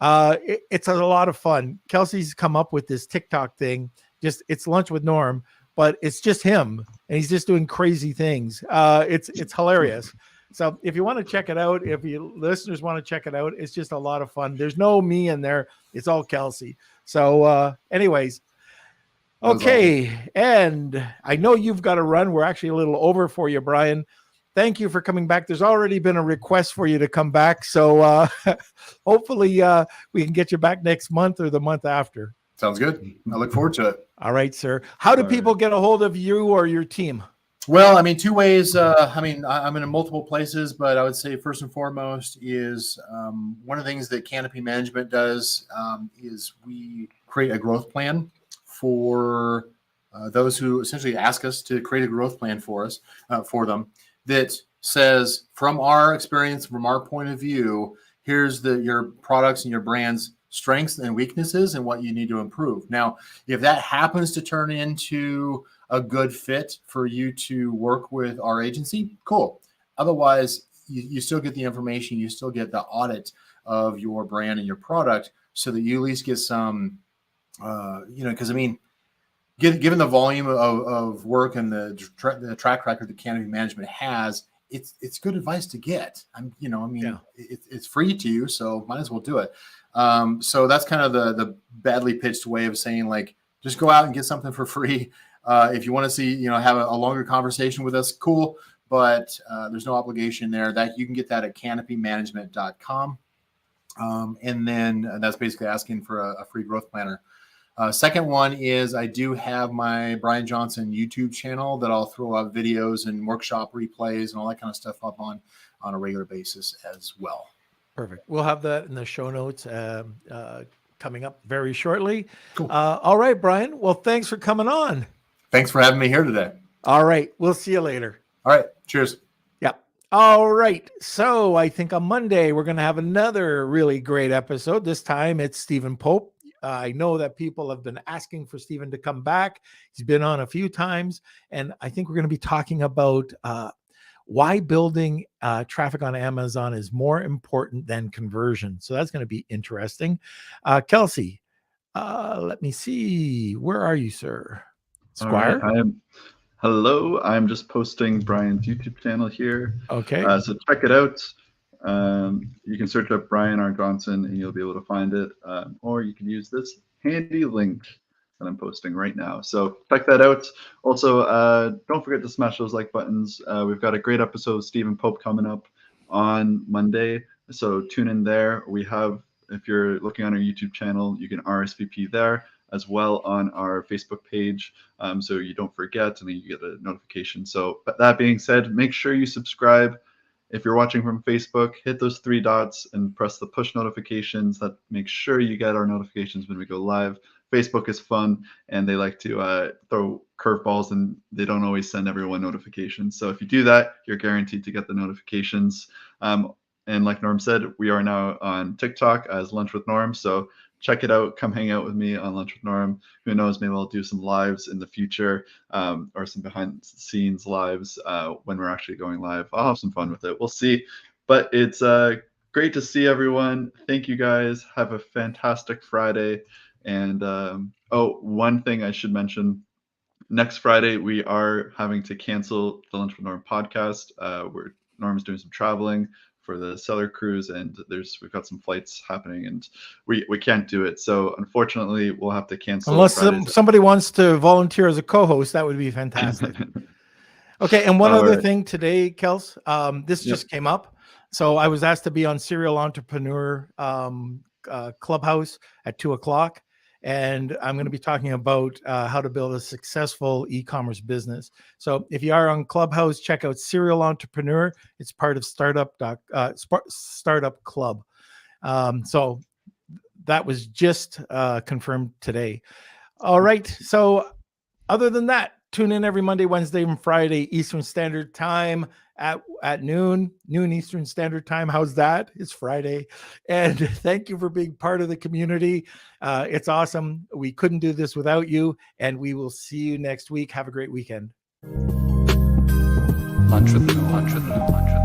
A: it's a lot of fun. Kelsey's come up with this TikTok thing. It's Lunch with Norm, but it's just him, and he's just doing crazy things. It's hilarious. So if you want to check it out, if you listeners want to check it out, it's just a lot of fun. There's no me in there. It's all Kelsey. So anyways, okay. Awesome. And I know you've got to run. We're actually a little over for you, Brian. Thank you for coming back. There's already been a request for you to come back. So hopefully we can get you back next month or the month after.
B: Sounds good. I look forward to it.
A: All right, sir. How do people get a hold of you or your team?
B: Well, I mean, two ways. I'm in multiple places, but I would say first and foremost is one of the things that Canopy Management does is we create a growth plan for those who essentially ask us to create a growth plan for them that says, from our experience, from our point of view, here's your products and your brands' strengths and weaknesses and what you need to improve. Now, if that happens to turn into a good fit for you to work with our agency, cool. Otherwise, you still get the information, you still get the audit of your brand and your product so that you at least get some, because I mean, given the volume of work and the track record that Canopy Management has, it's good advice to get. It's free to you, so might as well do it. So that's kind of the badly pitched way of saying, like, just go out and get something for free. If you want to see, have a longer conversation with us, cool. But there's no obligation there. That you can get that at canopymanagement.com. And then that's basically asking for a free growth planner. Second one is I do have my Brian Johnson YouTube channel that I'll throw out videos and workshop replays and all that kind of stuff up on a regular basis as well.
A: Perfect. We'll have that in the show notes coming up very shortly.
B: Cool.
A: All right, Brian. Well, thanks for coming on.
B: Thanks for having me here today.
A: All right. We'll see you later.
B: All right. Cheers.
A: Yep. All right. So I think on Monday, we're going to have another really great episode. This time it's Stephen Pope. I know that people have been asking for Stephen to come back. He's been on a few times, and I think we're going to be talking about why building traffic on Amazon is more important than conversion. So that's going to be interesting. Kelsey, let me see. Where are you, sir? Squire?
C: Right, hello. I'm just posting Brian's YouTube channel here.
A: Okay.
C: So check it out. You can search up Brian R. Johnson and you'll be able to find it. Or you can use this handy link that I'm posting right now. So check that out. Also, don't forget to smash those like buttons. We've got a great episode of Stephen Pope coming up on Monday. So tune in there. We have, if you're looking on our YouTube channel, you can RSVP there as well on our Facebook page. So you don't forget and then you get a notification. So but that being said, make sure you subscribe. If you're watching from Facebook, hit those 3 dots and press the push notifications. That makes sure you get our notifications when we go live. Facebook is fun and they like to throw curveballs and they don't always send everyone notifications. So if you do that, you're guaranteed to get the notifications. And like Norm said, we are now on TikTok as Lunch with Norm. So check it out. Come hang out with me on Lunch with Norm. Who knows, maybe I'll do some lives in the future or some behind the scenes lives when we're actually going live. I'll have some fun with it. We'll see. But it's great to see everyone. Thank you guys. Have a fantastic Friday. And one thing I should mention. Next Friday, we are having to cancel the Lunch with Norm podcast. Norm's doing some traveling for the Seller Cruise, and we've got some flights happening, and we can't do it. So unfortunately, we'll have to cancel.
A: Unless somebody wants to volunteer as a co-host, that would be fantastic. Okay, and one other thing today, Kels, this just came up. So I was asked to be on Serial Entrepreneur Clubhouse at 2:00. And I'm going to be talking about how to build a successful e-commerce business. So if you are on Clubhouse, check out Serial Entrepreneur. It's part of Startup Club. So that was just confirmed today. All right. So other than that, tune in every Monday, Wednesday, and Friday Eastern Standard Time at noon Eastern Standard Time. How's that? It's Friday. And thank you for being part of the community. It's awesome. We couldn't do this without you. And we will see you next week. Have a great weekend.
F: Lunch with the